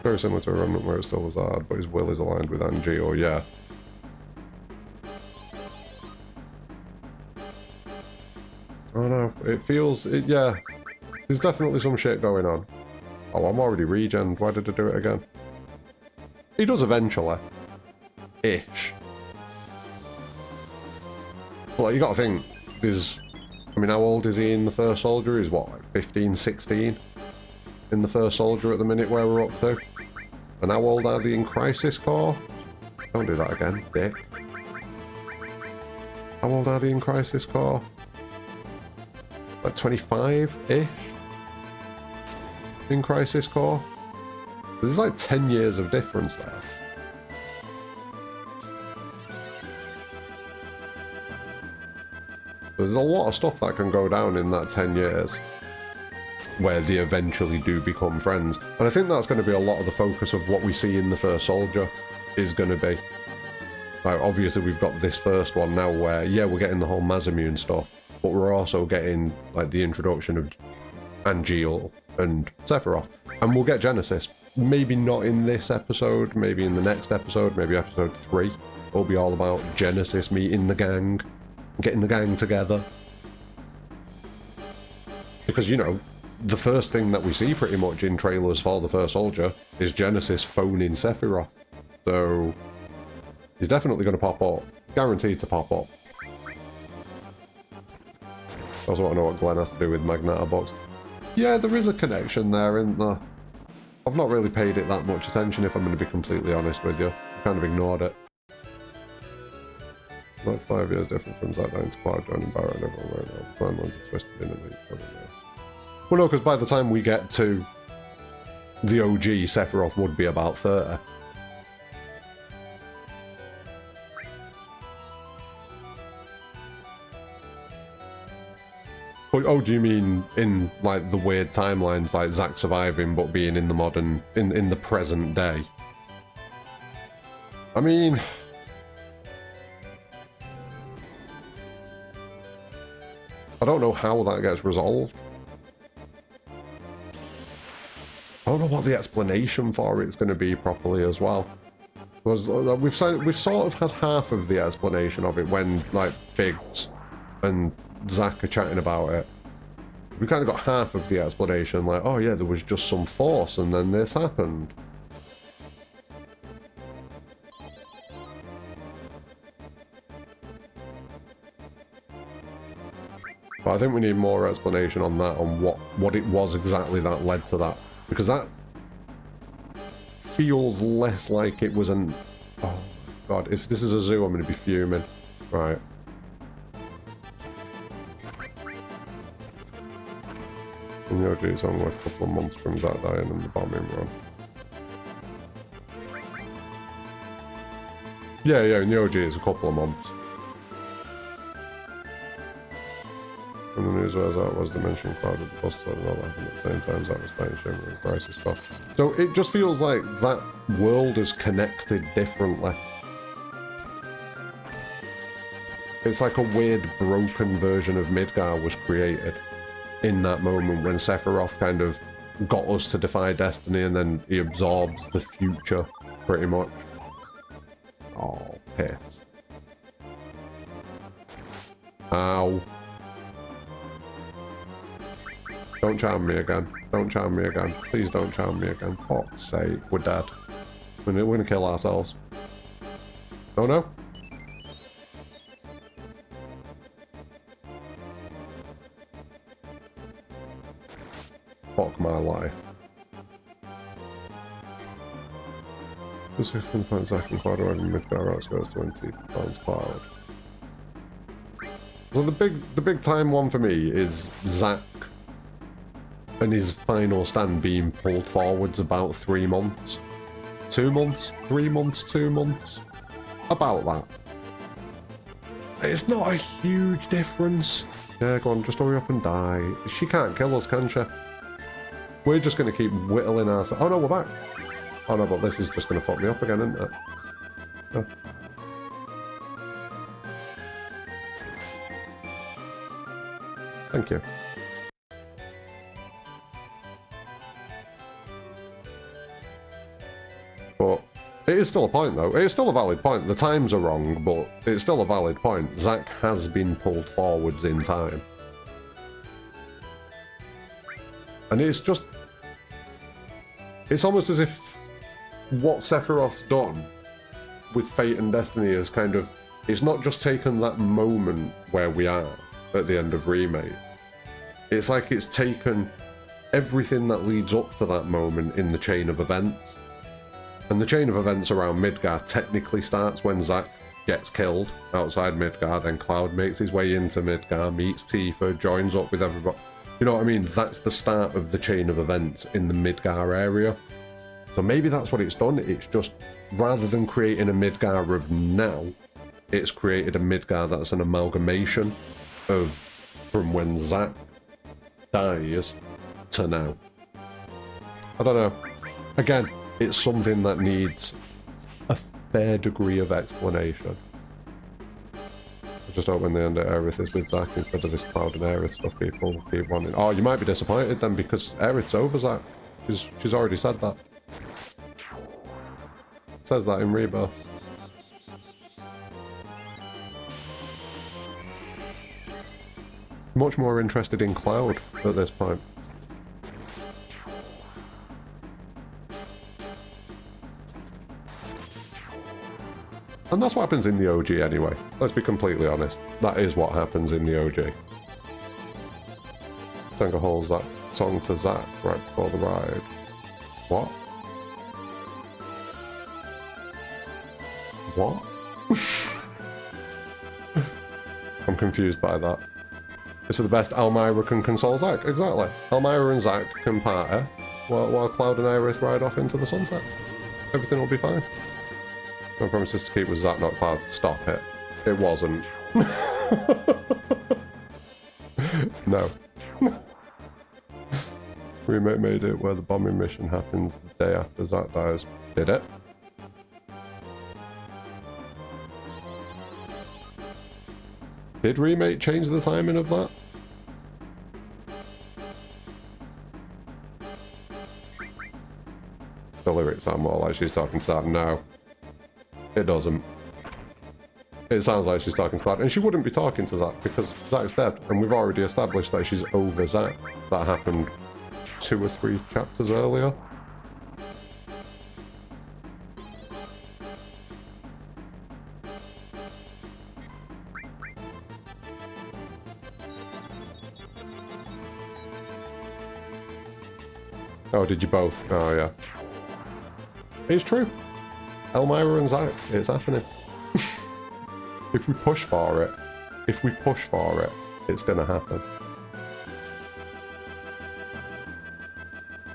Very similar to a Remnant where it's still Lazard, but his will is aligned with Angio, yeah. Oh no, it feels, yeah. There's definitely some shit going on. Oh, I'm already regened. Why did I do it again? He does eventually. Ish. But like, you gotta think, there's... I mean, how old is he in the First Soldier? He's what, like 15, 16? In the First Soldier at the minute where we're up to. And how old are they in Crisis Core? Don't do that again, dick. How old are they in Crisis Core? Like 25-ish? In Crisis Core? There's like 10 years of difference there. There's a lot of stuff that can go down in that 10 years. Where they eventually do become friends. And I think that's going to be a lot of the focus of what we see in the First Soldier is going to be. Like, obviously we've got this first one now where, yeah, we're getting the whole Masamune stuff, but we're also getting, like, the introduction of Angeal and Sephiroth. And we'll get Genesis. Maybe not in this episode, maybe in the next episode, maybe episode 3. It'll be all about Genesis meeting the gang, getting the gang together. Because, you know, the first thing that we see pretty much in trailers for the First Soldier is Genesis phoning Sephiroth. So he's definitely going to pop up. Guaranteed to pop up. I also want to know what Glenn has to do with Magnata Box. Yeah, there is a connection there, isn't there? I've not really paid it that much attention, if I'm going to be completely honest with you. I kind of ignored it. Like 5 years different from Zidane to Cloud, joining Barrett and everyone right now. The timelines are twisted in and they Well, no, because by the time we get to the OG, Sephiroth would be about 30. Oh, do you mean in, like, the weird timelines, like Zack surviving but being in the modern, in the present day? I mean... I don't know how that gets resolved. I don't know what the explanation for it's going to be properly as well. Because we've sort of had half of the explanation of it when, like, Biggs and Zack are chatting about it. We kind of got half of the explanation, like, oh yeah, there was just some force and then this happened. But I think we need more explanation on that, on what it was exactly that led to that. Because that feels less like it was an... Oh, God. If this is a zoo, I'm going to be fuming. Right. And the OG is only a couple of months from Zach dying and the bombing run. Yeah, in the OG it's a couple of months. And the news was that was dimension cloud with the bus and all that happened at the same time. That was dying, shimmering, crisis stuff. So it just feels like that world is connected differently. It's like a weird broken version of Midgar was created in that moment when Sephiroth kind of got us to defy destiny and then he absorbs the future pretty much. Oh, piss. Ow. Don't charm me again. Don't charm me again. Please don't charm me again. Fuck's sake, we're dead. We're gonna kill ourselves. Oh no. Fuck my life. This 15.2 cloud over Midgar outskirts 20 pounds cloud. So the big time one for me is Zack and his final stand being pulled forwards about 3 months. 2 months? 3 months? 2 months? About that. It's not a huge difference. Yeah, go on, just hurry up and die. She can't kill us, can she? We're just going to keep whittling ourselves. Oh no, we're back. Oh no, but this is just going to fuck me up again, isn't it? Oh. Thank you. But it is still a point, though. It is still a valid point. The times are wrong, but it's still a valid point. Zack has been pulled forwards in time. And it's just... It's almost as if what Sephiroth's done with Fate and Destiny is kind of... It's not just taken that moment where we are at the end of Remake. It's like it's taken everything that leads up to that moment in the chain of events. And the chain of events around Midgar technically starts when Zack gets killed outside Midgar, then Cloud makes his way into Midgar, meets Tifa, joins up with everybody. You know what I mean? That's the start of the chain of events in the Midgar area. So maybe that's what it's done. It's just, rather than creating a Midgar of now, it's created a Midgar that's an amalgamation of from when Zack dies to now. I don't know. Again, it's something that needs a fair degree of explanation. I just hope when they end it, Aerith is with Zack instead of this Cloud and Aerith stuff people keep wanting. Oh, you might be disappointed then because Aerith's over Zack. She's already said that. Says that in Rebirth. Much more interested in Cloud at this point. And that's what happens in the OG anyway. Let's be completely honest. That is what happens in the OG. Senga holds that song to Zack right before the ride. What? What? I'm confused by that. It's for the best Elmira can console Zack. Exactly. Elmira and Zack can party while Cloud and Aerith ride off into the sunset. Everything will be fine. No promises to keep with Zack, not Cloud. Stop it. It wasn't. No. Remake made it where the bombing mission happens the day after Zack dies. Did it? Did Remake change the timing of that? The lyrics sound more like she's talking to Zack. No. It doesn't. It sounds like she's talking to Cloud, and she wouldn't be talking to Zack because Zack's dead, and we've already established that she's over Zack. That happened 2 or 3 chapters earlier. Oh, did you both? Oh, yeah. It's true. Elmira and Zack, it's happening. If we push for it, it's gonna happen.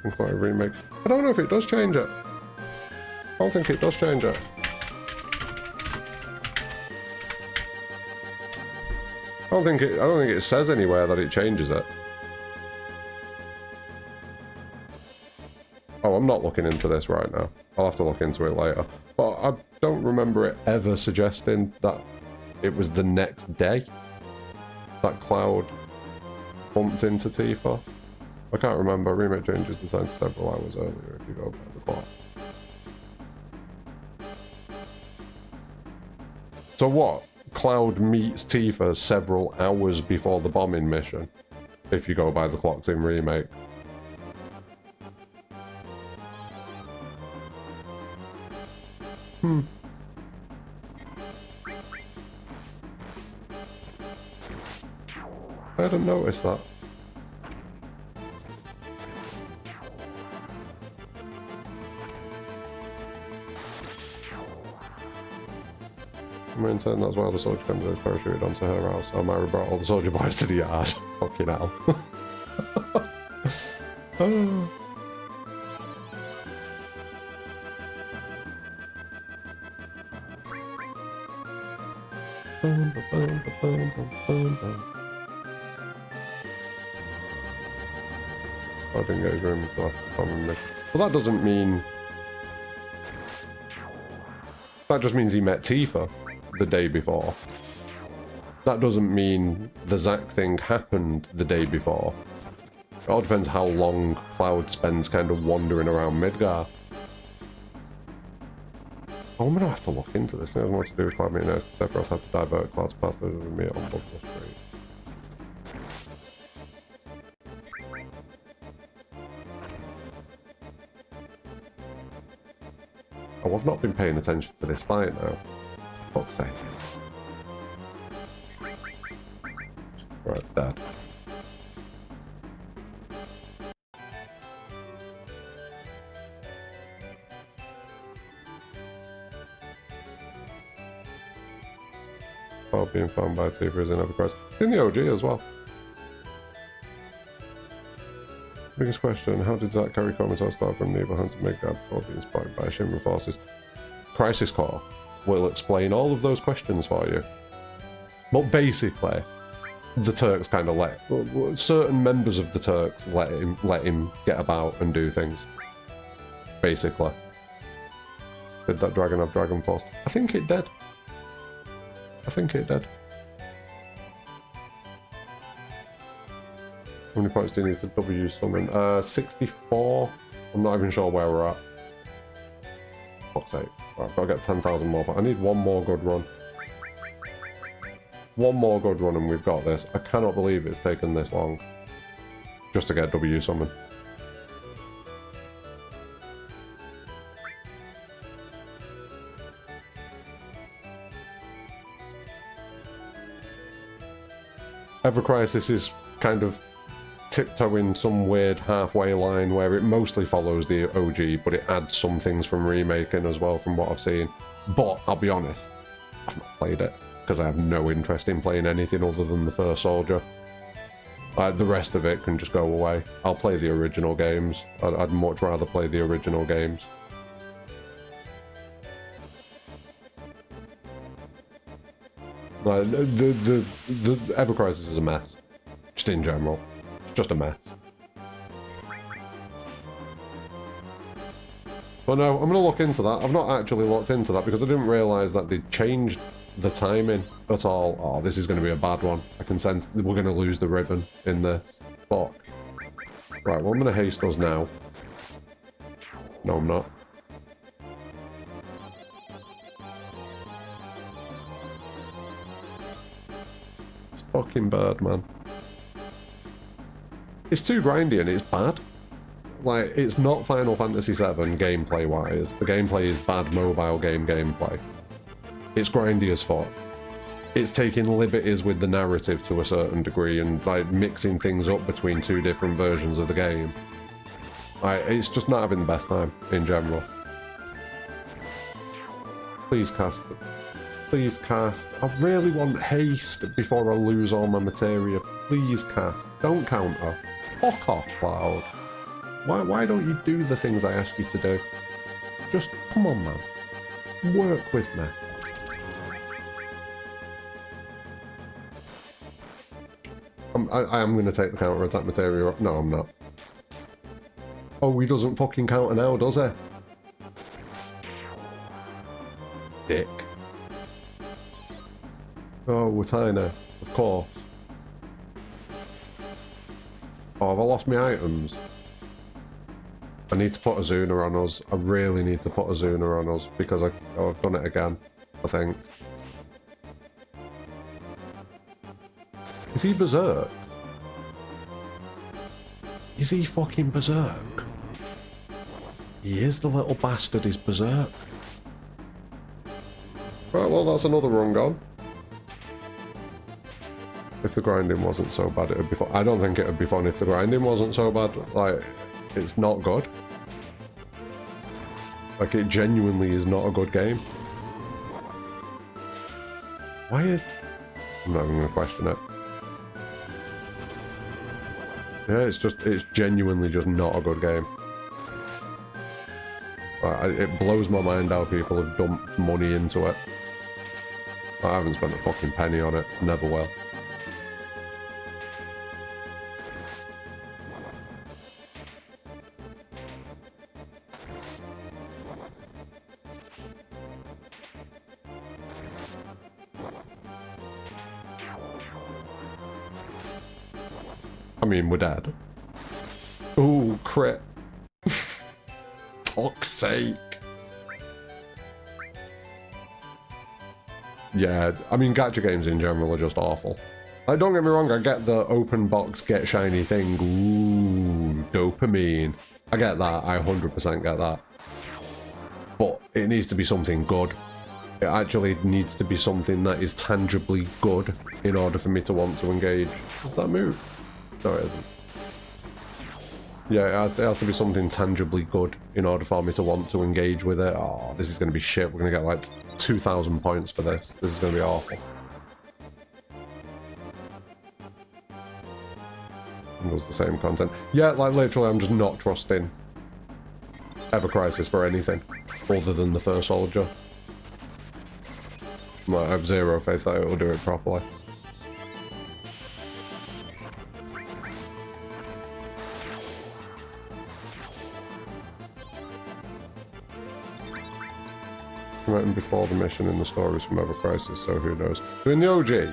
Like a remake. I don't know if it does change it. I don't think it does change it. I don't think it says anywhere that it changes it. Oh, I'm not looking into this right now. I'll have to look into it later. But I don't remember it ever suggesting that it was the next day that Cloud bumped into Tifa. I can't remember. Remake changes the time several hours earlier if you go by the clock. So what? Cloud meets Tifa several hours before the bombing mission, if you go by the clocks in Remake. I hadn't noticed that. I'm intern, that's why all the soldier comes with parachuted onto her house. Oh, Myra brought all the soldier boys to the yard. Fucking hell. Oh. I didn't get his room until after the common mission. Well, that doesn't mean... That just means he met Tifa the day before. That doesn't mean the Zack thing happened the day before. It all depends how long Cloud spends kind of wandering around Midgar. Oh, I'm gonna have to look into this. It has more to do with Cloud meeting Earth. Sephiroth had to divert Cloud's path over the meet on Bubble Street. Oh, I've not been paying attention to this fight now. Fuck's sake. Right, dead. While being found by Tifa is in every crisis. In the OG as well. Biggest question, how did Zack carry Comatose start from Nibelheim to Midgard before being inspired by Shinra forces? Crisis Core will explain all of those questions for you. But basically, the Turks kind of let... certain members of the Turks let him get about and do things. Basically. Did that dragon have Dragon Force? I think it did. I think it did. How many points do you need to W summon? 64. I'm not even sure where we're at. Fuck's sake. Right, I've got to get 10,000 more, but I need one more good run. One more good run and we've got this. I cannot believe it's taken this long just to get W summon. Ever Crisis is kind of tiptoeing some weird halfway line where it mostly follows the OG, but it adds some things from remaking as well from what I've seen. But I'll be honest, I've not played it because I have no interest in playing anything other than the first Soldier. The rest of it can just go away. I'll play the original games. I'd much rather play the original games. The Ever Crisis is a mess. Just in general. It's just a mess. But no, I'm going to look into that. I've not actually looked into that because I didn't realise that they changed the timing at all. Oh, this is going to be a bad one. I can sense that we're going to lose the ribbon in this. Fuck. Right, well, I'm going to haste us now. No, I'm not. fucking bird, man. It's too grindy and it's bad. Like, it's not Final Fantasy VII gameplay-wise. The gameplay is bad mobile game gameplay. It's grindy as fuck. It's taking liberties with the narrative to a certain degree and, like, mixing things up between two different versions of the game. Like, it's just not having the best time, in general. Please cast. Please cast. I really want haste before I lose all my materia. Please cast. Don't counter. Fuck off, Cloud. Why don't you do the things I ask you to do? Just, come on, man. Work with me. I am going to take the counter-attack materia. No, I'm not. Oh, he doesn't fucking counter now, does he? Dick. Oh, we're tiny. Of course. Oh, have I lost my items? I need to put a Zuna on us. I really need to put a Zuna on us because I've done it again, I think. Is he berserk? Is he fucking berserk? He is, the little bastard, he's berserk. Right, well, that's another run gone. If the grinding wasn't so bad, it would be fun. I don't think it would be fun if the grinding wasn't so bad. Like, it's not good. Like, it genuinely is not a good game. Why is... I'm not even going to question it. Yeah, it's genuinely just not a good game. It blows my mind how people have dumped money into it. I haven't spent a fucking penny on it. Never will. I mean, we're dead. Ooh, crit. Fuck's sake. Yeah, I mean, gacha games in general are just awful. Like, don't get me wrong, I get the open box, get shiny thing. Ooh, dopamine. I get that, I 100% get that. But it needs to be something good. It actually needs to be something that is tangibly good in order for me to want to engage. What's that move? No, it isn't. Yeah, it has to be something tangibly good in order for me to want to engage with it. Oh, this is going to be shit. We're going to get like 2,000 points for this. This is going to be awful. It was the same content. Yeah, like literally I'm just not trusting Ever Crisis for anything other than the first soldier. Like, I have zero faith that it will do it properly. Written before the mission in the stories from Ever Crisis, so who knows. So in the OG,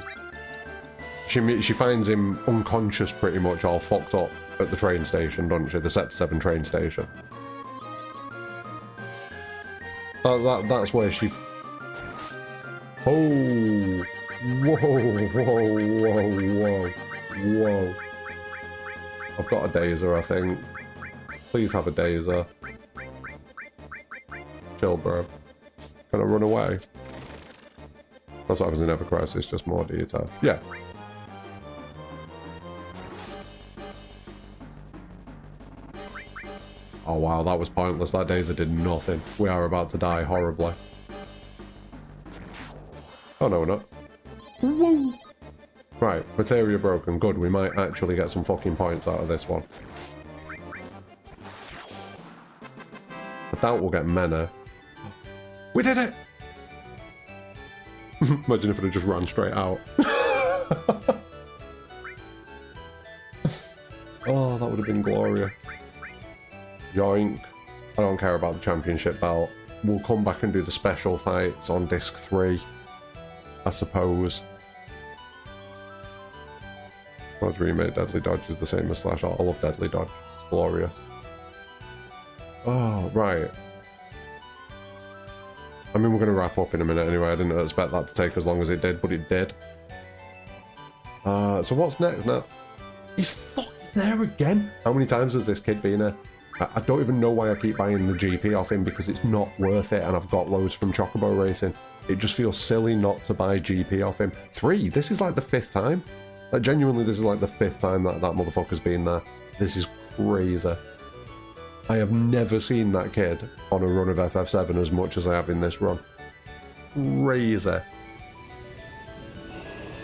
she finds him unconscious pretty much, all fucked up at the train station, doesn't she? The Sector 7 train station. That's where she... Oh! Whoa, whoa. I've got a Dazer, I think. Please have a Dazer. Chill, bro. Can I run away? That's what happens in Ever Crisis, just more detail. Yeah. Oh wow, that was pointless. That Dazer did nothing. We are about to die horribly. Oh no, we're not. Woo! Right, materia broken. Good, we might actually get some fucking points out of this one. I doubt we'll get many. We did it! Imagine if it had just ran straight out. Oh, that would have been glorious. Yoink. I don't care about the championship belt. We'll come back and do the special fights on disc 3, I suppose. I've remade Deadly Dodge is the same as Slash Art. I love Deadly Dodge. It's glorious. Oh, right. I mean, we're going to wrap up in a minute anyway. I didn't expect that to take as long as it did, but it did. So what's next now? He's fucking there again. How many times has this kid been here? I don't even know why I keep buying the GP off him, because it's not worth it, and I've got loads from Chocobo Racing. It just feels silly not to buy GP off him. 3? This is like the 5th time. Like, genuinely, this is like the 5th time that that motherfucker's been there. This is crazy. I have never seen that kid on a run of FF7 as much as I have in this run. Crazy.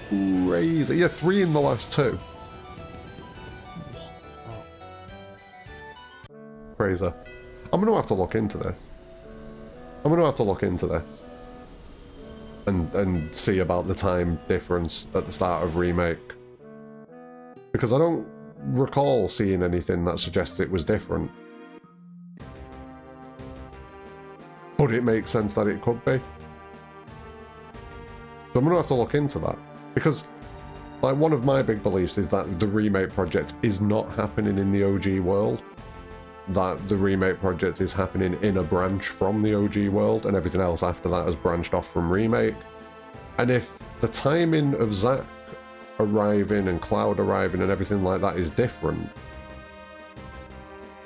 Crazy. Yeah, 3 in the last 2. Crazy. I'm going to have to look into this. I'm going to have to look into this. And see about the time difference at the start of Remake. Because I don't recall seeing anything that suggests it was different. But it makes sense that it could be. So I'm going to have to look into that. Because, like, one of my big beliefs is that the Remake project is not happening in the OG world. That the Remake project is happening in a branch from the OG world, and everything else after that has branched off from Remake. And if the timing of Zack arriving and Cloud arriving and everything like that is different,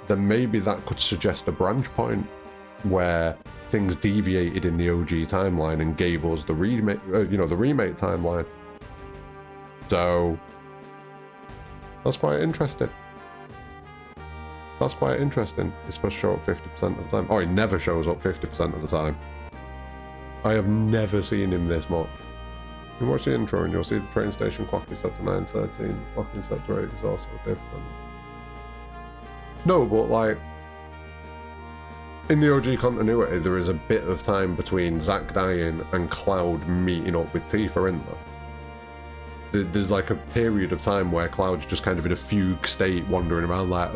then maybe that could suggest a branch point where things deviated in the OG timeline and gave us the remake, the Remake timeline. So that's quite interesting. That's quite interesting. It's supposed to show up 50% of the time. Oh, he never shows up 50% of the time. I have never seen him this much. You watch the intro and you'll see the train station clock is set to 9:13. The clock is set to 8 is also different. No, but like, in the OG continuity, there is a bit of time between Zack dying and Cloud meeting up with Tifa, isn't there? There's like a period of time where Cloud's just kind of in a fugue state, wandering around like,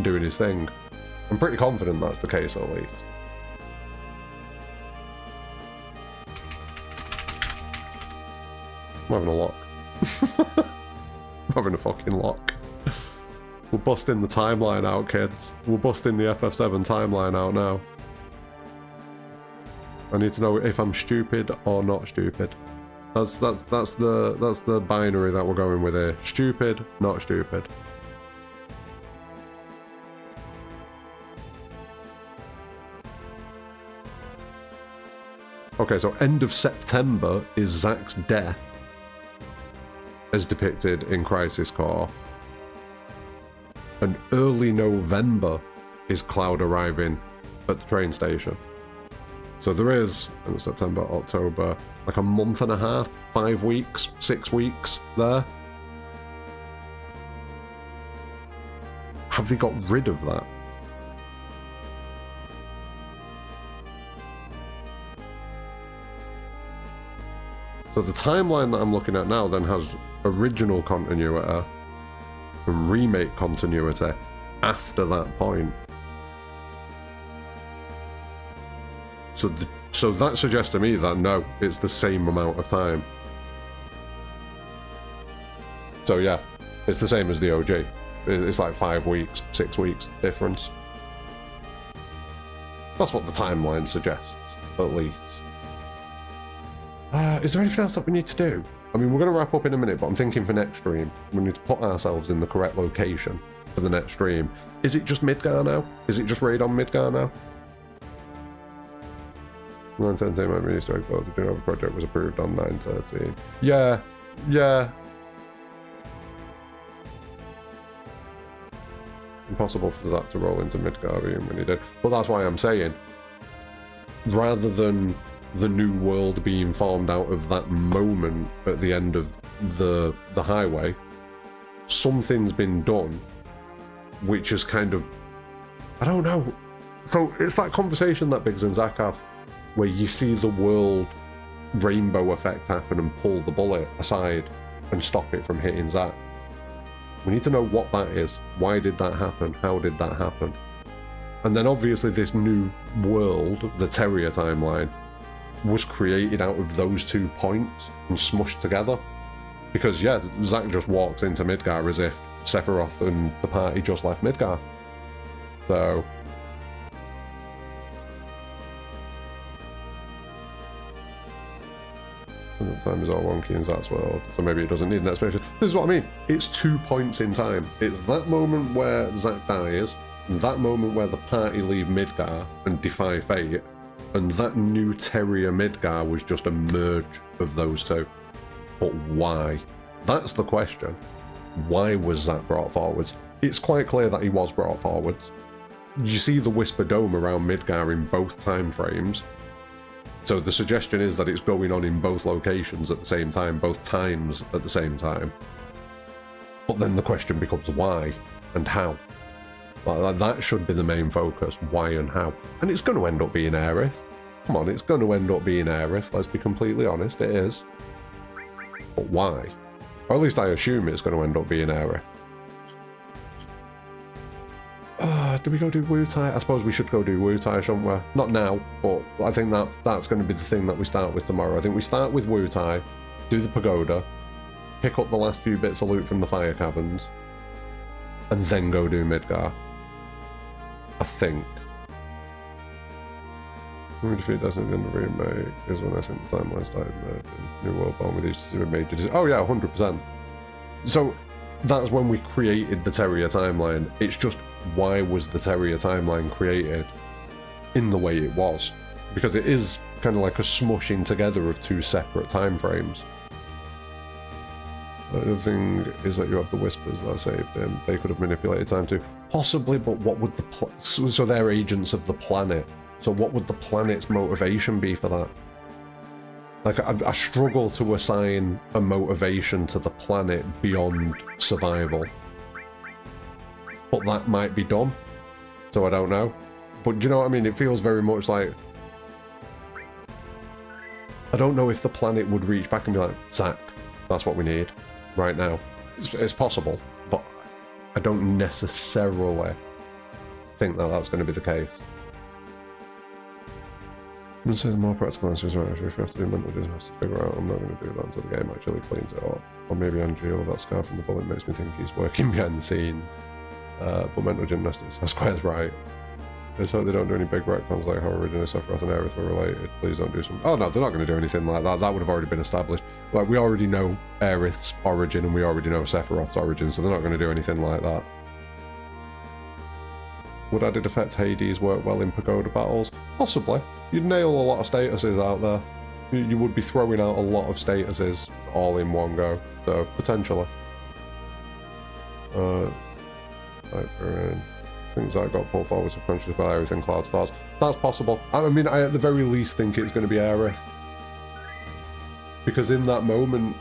doing his thing. I'm pretty confident that's the case, at least. I'm having a lock. I'm having a fucking lock. We're busting the timeline out, kids. We're busting the FF7 timeline out now. I need to know if I'm stupid or not stupid. That's the binary that we're going with here. Stupid, not stupid. Okay, so end of September is Zack's death, as depicted in Crisis Core. And early November is Cloud arriving at the train station. So there is, in September, October, like a month and a half, 5 weeks, 6 weeks there. Have they got rid of that? So the timeline that I'm looking at now then has original continuity and remake continuity after that point. So that suggests to me that no, it's the same amount of time. So yeah, it's the same as the OG. It's like 5 weeks, 6 weeks difference. That's what the timeline suggests, at least. Is there anything else that we need to do? I mean, we're going to wrap up in a minute, but I'm thinking for next stream, we need to put ourselves in the correct location for the next stream. Is it just Midgar now? Is it just raid on Midgar now? 9:13 might be Easter egg, but the Genova project was approved on 9:13. Yeah. Impossible for Zack to roll into Midgar when he did. But that's why I'm saying, rather than the new world being formed out of that moment at the end of the highway, something's been done which is kind of, I don't know. So it's that conversation that Biggs and Zack have, where you see the world rainbow effect happen and pull the bullet aside and stop it from hitting Zack. We need to know what that is. Why did that happen? How did that happen? And then obviously this new world, the Terrier timeline, was created out of those 2 points and smushed together. Because yeah, Zack just walks into Midgar as if Sephiroth and the party just left Midgar. So Time is all wonky in Zat's world, so maybe it doesn't need an explanation. This is what I mean. It's 2 points in time. It's that moment where Zat dies, and that moment where the party leave Midgar and defy fate, and that new Terrier Midgar was just a merge of those two. But why? That's the question. Why was Zat brought forwards? It's quite clear that he was brought forwards. You see the Whisper Dome around Midgar in both time frames. So the suggestion is that it's going on in both locations at the same time, both times at the same time. But then the question becomes why and how. Like, that should be the main focus, why and how. And it's going to end up being Aerith. Come on, it's going to end up being Aerith, let's be completely honest, it is. But why? Or at least I assume it's going to end up being Aerith. Do we go do Wu-Tai? I suppose we should go do Wu-Tai, shouldn't we? Not now, but I think that's going to be the thing that we start with tomorrow. I think we start with Wu-Tai, do the pagoda, pick up the last few bits of loot from the fire caverns, and then go do Midgar. I think. When we defeat Destiny in the remake is when I think the timeline started merging. New world born with each major decision. Oh yeah, 100%. So that's when we created the Terrier timeline. It's just, why was the Terrier timeline created in the way it was? Because it is kind of like a smushing together of two separate time frames. The other thing is that you have the Whispers that saved him. They could have manipulated time too. Possibly, but what would the... So they're agents of the planet. So what would the planet's motivation be for that? Like, I struggle to assign a motivation to the planet beyond survival. But that might be done. So I don't know. But do you know what I mean? It feels very much like... I don't know if the planet would reach back and be like, Zack, that's what we need right now. It's possible, but I don't necessarily think that that's going to be the case. I'm going to say the more practical answer is right. If you have to do mental business to figure out, I'm not going to do that until the game actually cleans it up. Or maybe Angelo, that scar from the bullet makes me think he's working behind the scenes. But mental gymnastics, Square's right. It's hope they don't do any big retcons like how originally Sephiroth and Aerith were related. Please don't do some... Oh no, they're not going to do anything like that. That would have already been established. Like, we already know Aerith's origin and we already know Sephiroth's origin, so they're not going to do anything like that. Would added effect Hades work well in pagoda battles? Possibly. You'd nail a lot of statuses out there. You would be throwing out a lot of statuses all in one go, so potentially. Things that got pulled forward subconsciously by everything Cloud's thoughts. That's possible. I mean, I at the very least think it's going to be Aerith. Because in that moment,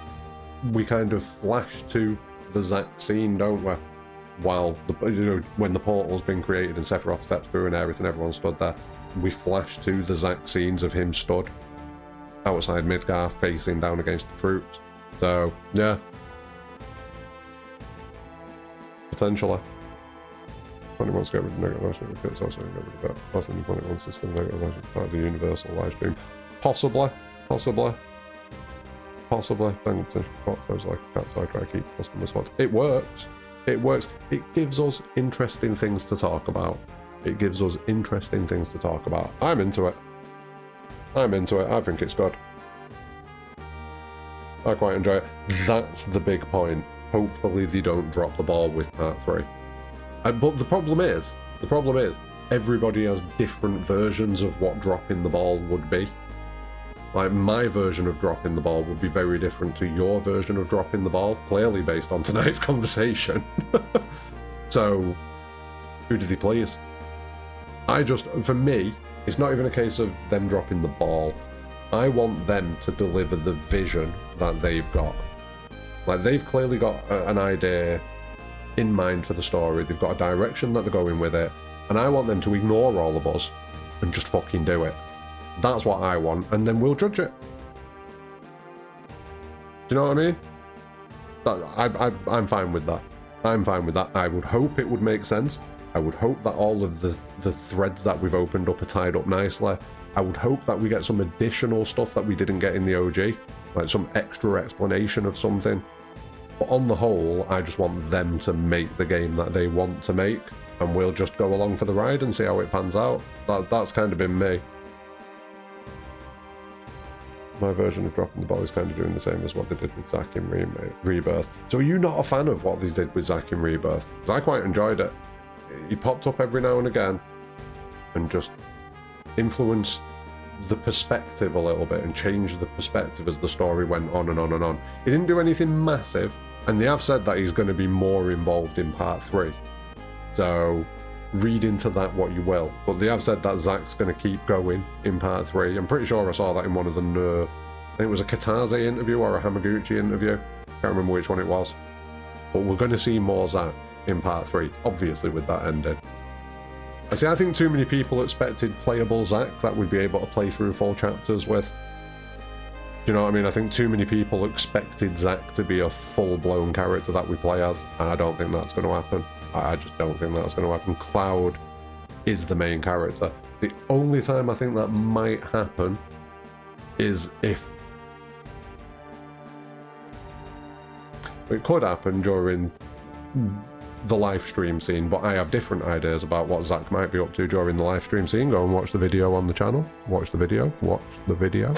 we kind of flash to the Zack scene, don't we? While, when the portal's been created and Sephiroth steps through and Aerith and everyone stood there, we flash to the Zack scenes of him stood outside Midgar, facing down against the troops. So, yeah. Potentially. Planet wants to get rid of negative live stream, it's also going to get rid of that. Last thing Planet wants is for the negative live stream part of the universal live stream. Possibly. Possibly. Possibly. Then there's like a cat, so I try to keep customer spots. It works. It works. It gives us interesting things to talk about. It gives us interesting things to talk about. I'm into it. I'm into it. I think it's good. I quite enjoy it. That's the big point. Hopefully they don't drop the ball with part 3. But the problem is, everybody has different versions of what dropping the ball would be. Like, my version of dropping the ball would be very different to your version of dropping the ball, clearly based on tonight's conversation. So, who do they please? For me, it's not even a case of them dropping the ball. I want them to deliver the vision that they've got. Like, they've clearly got an idea in mind for the story. They've got a direction that they're going with it. And I want them to ignore all of us and just fucking do it. That's what I want, and then we'll judge it. Do you know what I mean? I'm fine with that. I'm fine with that. I would hope it would make sense. I would hope that all of the threads that we've opened up are tied up nicely. I would hope that we get some additional stuff that we didn't get in the OG, like some extra explanation of something. But on the whole, I just want them to make the game that they want to make, and we'll just go along for the ride and see how it pans out. That's kind of been me. My version of dropping the ball is kind of doing the same as what they did with Zack in Rebirth. So are you not a fan of what they did with Zack in Rebirth? Because I quite enjoyed it. He popped up every now and again and just influenced the perspective a little bit and changed the perspective as the story went on and on and on. He didn't do anything massive, and they have said that he's going to be more involved in part 3. So read into that what you will. But they have said that Zack's going to keep going in part 3. I'm pretty sure I saw that in one of the, I think it was a Katase interview or a Hamaguchi interview. Can't remember which one it was. But we're going to see more Zack in part 3, obviously with that ending. I think too many people expected playable Zack that we'd be able to play through full chapters with. Do you know what I mean? I think too many people expected Zack to be a full-blown character that we play as, and I don't think that's going to happen. I just don't think that's going to happen. Cloud is the main character. The only time I think that might happen is if... It could happen during the live stream scene, but I have different ideas about what Zack might be up to during the live stream scene. Go and watch the video on the channel. Watch the video. Watch the video.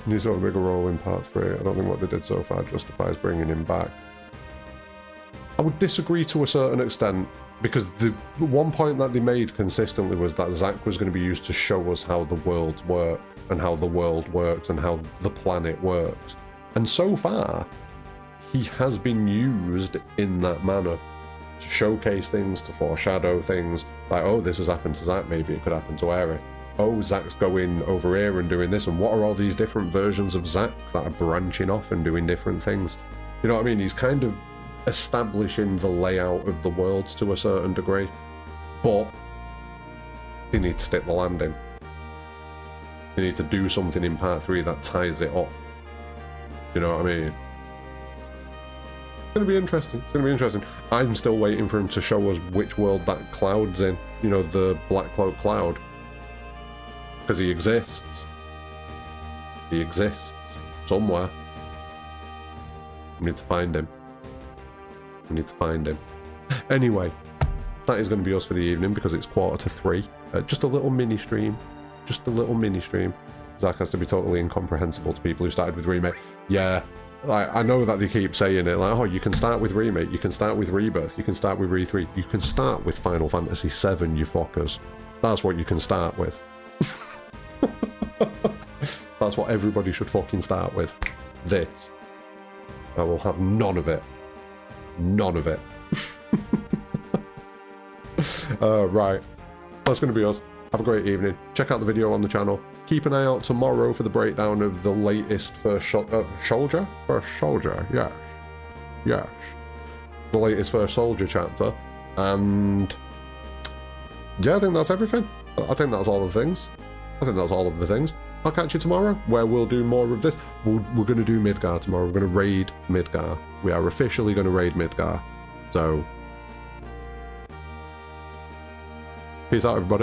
He's got a bigger role in part 3. I don't think what they did so far justifies bringing him back. I would disagree to a certain extent, because the one point that they made consistently was that Zack was going to be used to show us how the worlds work, and how the world works, and how the planet works. And so far, he has been used in that manner to showcase things, to foreshadow things, like, oh, this has happened to Zack, maybe it could happen to Aerith. Oh, Zack's going over here and doing this, and what are all these different versions of Zack that are branching off and doing different things? You know what I mean? He's kind of establishing the layout of the worlds to a certain degree, but they need to stick the landing. They need to do something in part 3 that ties it up. You know what I mean? It's going to be interesting. It's going to be interesting. I'm still waiting for him to show us which world that Cloud's in. You know, the Black Cloak Cloud. Because he exists. He exists somewhere. We need to find him. We need to find him. Anyway, that is going to be us for the evening because it's 2:45. Just a little mini stream. Just a little mini stream. Zack has to be totally incomprehensible to people who started with Remake. Yeah, like, I know that they keep saying it, like, oh, you can start with Remake, you can start with Rebirth, you can start with Re3, you can start with Final Fantasy VII, you fuckers. That's what you can start with. That's what everybody should fucking start with. This. I will have none of it. None of it. Right. That's going to be us. Have a great evening. Check out the video on the channel. Keep an eye out tomorrow for the breakdown of the latest First Soldier? First Soldier, yes. Yes. The latest First Soldier chapter. And yeah, I think that's everything. I think that's all the things. I think that's all of the things. I'll catch you tomorrow, where we'll do more of this. We're going to do Midgar tomorrow. We're going to raid Midgar. We are officially going to raid Midgar. So, peace out, everybody.